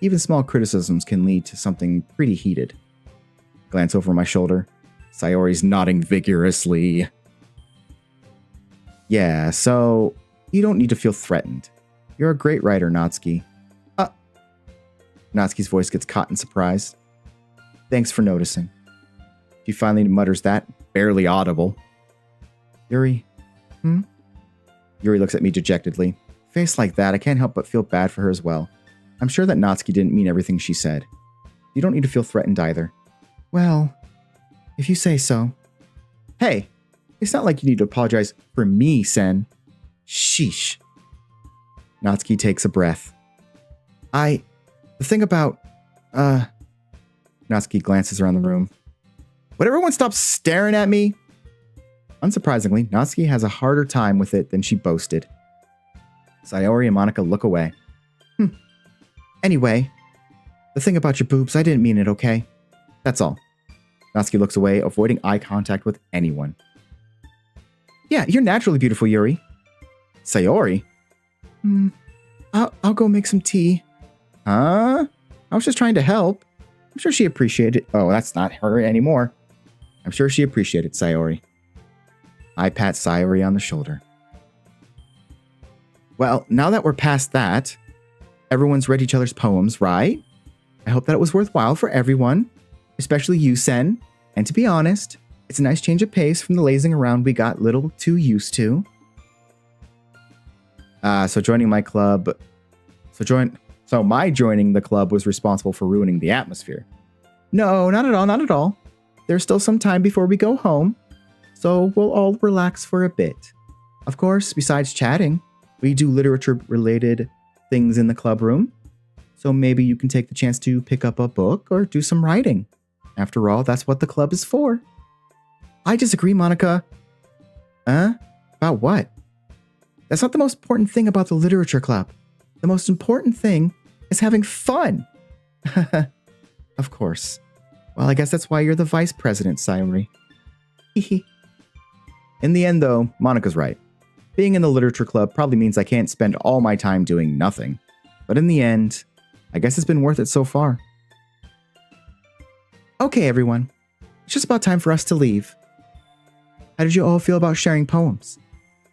Even small criticisms can lead to something pretty heated. Glance over my shoulder. Sayori's nodding vigorously. Yeah, so you don't need to feel threatened. You're a great writer, Natsuki. Natsuki's voice gets caught in surprise. Thanks for noticing. She finally mutters that, barely audible. Yuri? Yuri looks at me dejectedly. Face like that, I can't help but feel bad for her as well. I'm sure that Natsuki didn't mean everything she said. You don't need to feel threatened either. Well, if you say so. Hey, it's not like you need to apologize for me, Sen. Sheesh. Natsuki takes a breath. The thing about... Natsuki glances around the room. Would everyone stop staring at me? Unsurprisingly, Natsuki has a harder time with it than she boasted. Sayori and Monica look away. Anyway, the thing about your boobs, I didn't mean it, okay? That's all. Natsuki looks away, avoiding eye contact with anyone. Yeah, you're naturally beautiful, Yuri. Sayori? I'll go make some tea. Huh? I was just trying to help. I'm sure she appreciated... Oh, that's not her anymore. I'm sure she appreciated Sayori. I pat Sayori on the shoulder. Well, now that we're past that, everyone's read each other's poems, right? I hope that it was worthwhile for everyone, especially you, Sen. And to be honest, it's a nice change of pace from the lazing around we got a little too used to. So joining my club... So my joining the club was responsible for ruining the atmosphere. No, not at all, not at all. There's still some time before we go home, so we'll all relax for a bit. Of course, besides chatting, we do literature-related things in the club room, so maybe you can take the chance to pick up a book or do some writing. After all, that's what the club is for. I disagree, Monica. About what? That's not the most important thing about the literature club. The most important thing is having fun. Of course. Well, I guess that's why you're the vice president, Sayori. In the end, though, Monica's right. Being in the literature club probably means I can't spend all my time doing nothing. But in the end, I guess it's been worth it so far. Okay, everyone. It's just about time for us to leave. How did you all feel about sharing poems?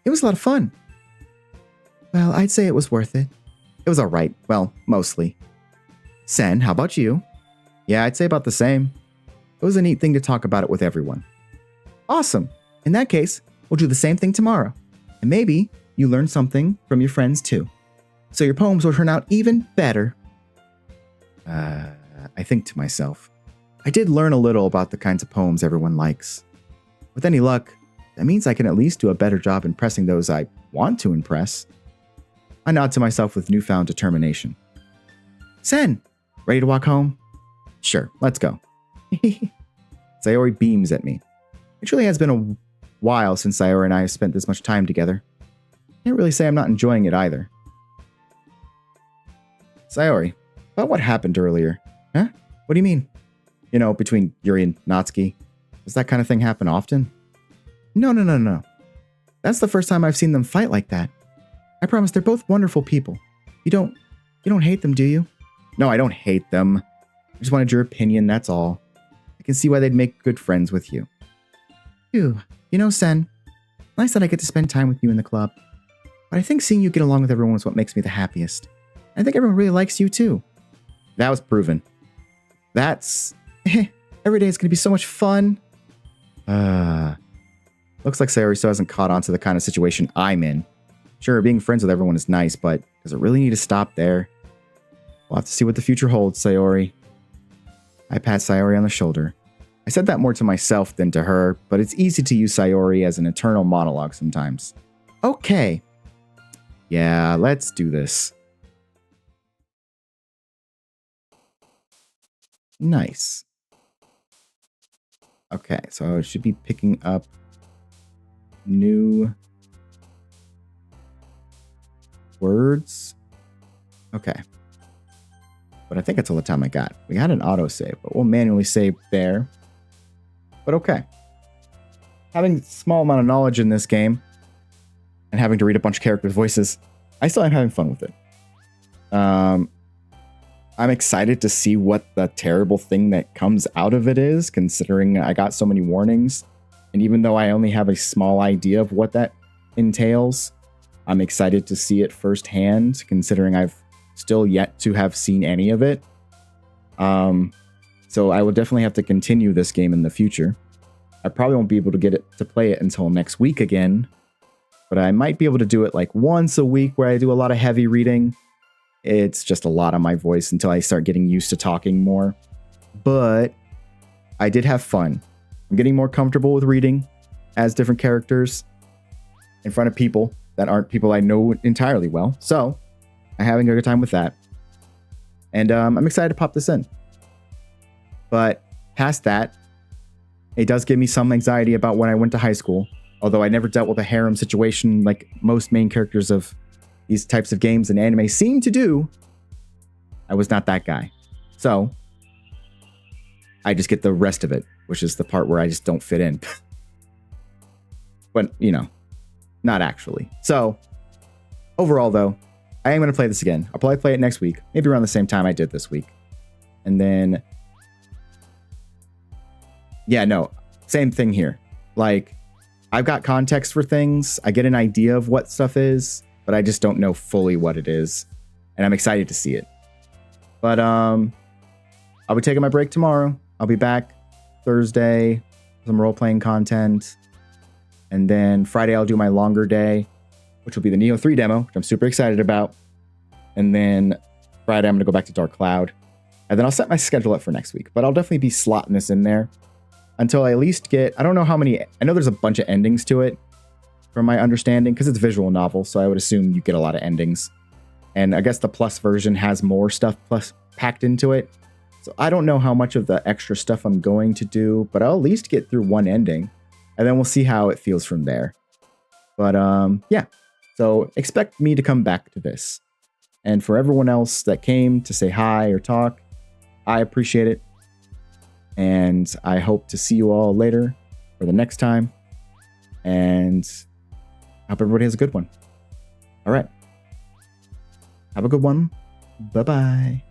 It was a lot of fun. Well, I'd say it was worth it. It was alright. Well, mostly. Sen, how about you? Yeah, I'd say about the same. It was a neat thing to talk about it with everyone. Awesome. In that case, we'll do the same thing tomorrow. And maybe you learn something from your friends too. So your poems will turn out even better. I think to myself, I did learn a little about the kinds of poems everyone likes. With any luck, that means I can at least do a better job impressing those I want to impress. I nod to myself with newfound determination. Sen, ready to walk home? Sure, let's go. Sayori beams at me. It truly has been a while since Sayori and I have spent this much time together. Can't really say I'm not enjoying it either. Sayori, about what happened earlier. Huh? What do you mean? You know, between Yuri and Natsuki. Does that kind of thing happen often? No. That's the first time I've seen them fight like that. I promise they're both wonderful people. You don't hate them, do you? No, I don't hate them. I just wanted your opinion, that's all. I can see why they'd make good friends with you. Phew. You know, Sen, nice that I get to spend time with you in the club. But I think seeing you get along with everyone is what makes me the happiest. I think everyone really likes you too. That was proven. Every day is going to be so much fun. Looks like Sayori still hasn't caught on to the kind of situation I'm in. Sure, being friends with everyone is nice, but does it really need to stop there? We'll have to see what the future holds, Sayori. I pat Sayori on the shoulder. I said that more to myself than to her, but it's easy to use Sayori as an internal monologue sometimes. Okay. Yeah, let's do this. Nice. Okay, so I should be picking up new words. Okay. But I think that's all the time I got. We had an autosave, but we'll manually save there. But okay. Having a small amount of knowledge in this game and having to read a bunch of characters' voices, I still am having fun with it. I'm excited to see what the terrible thing that comes out of it is, considering I got so many warnings. And even though I only have a small idea of what that entails, I'm excited to see it firsthand, considering I've still yet to have seen any of it. So I will definitely have to continue this game in the future. I probably won't be able to get it to play it until next week again, but I might be able to do it like once a week where I do a lot of heavy reading. It's just a lot on my voice until I start getting used to talking more. But I did have fun. I'm getting more comfortable with reading as different characters in front of people that aren't people I know entirely well. So I'm having a good time with that. And I'm excited to pop this in. But past that, it does give me some anxiety about when I went to high school. Although I never dealt with a harem situation like most main characters of these types of games and anime seem to do, I was not that guy. So I just get the rest of it, which is the part where I just don't fit in. But, you know, not actually. So overall, though, I am going to play this again. I'll probably play it next week, maybe around the same time I did this week. And then, yeah, no, same thing here. Like, I've got context for things. I get an idea of what stuff is, but I just don't know fully what it is. And I'm excited to see it. But I'll be taking my break tomorrow. I'll be back Thursday, some role-playing content. And then Friday, I'll do my longer day, which will be the Neo 3 demo, which I'm super excited about. And then Friday, I'm going to go back to Dark Cloud. And then I'll set my schedule up for next week. But I'll definitely be slotting this in there until I at least get, I don't know how many, I know there's a bunch of endings to it from my understanding, because it's a visual novel, so I would assume you get a lot of endings. And I guess the plus version has more stuff plus packed into it. So I don't know how much of the extra stuff I'm going to do, but I'll at least get through one ending. And then we'll see how it feels from there. But yeah, so expect me to come back to this. And for everyone else that came to say hi or talk, I appreciate it. And I hope to see you all later or the next time. And I hope everybody has a good one. All right. Have a good one. Bye-bye.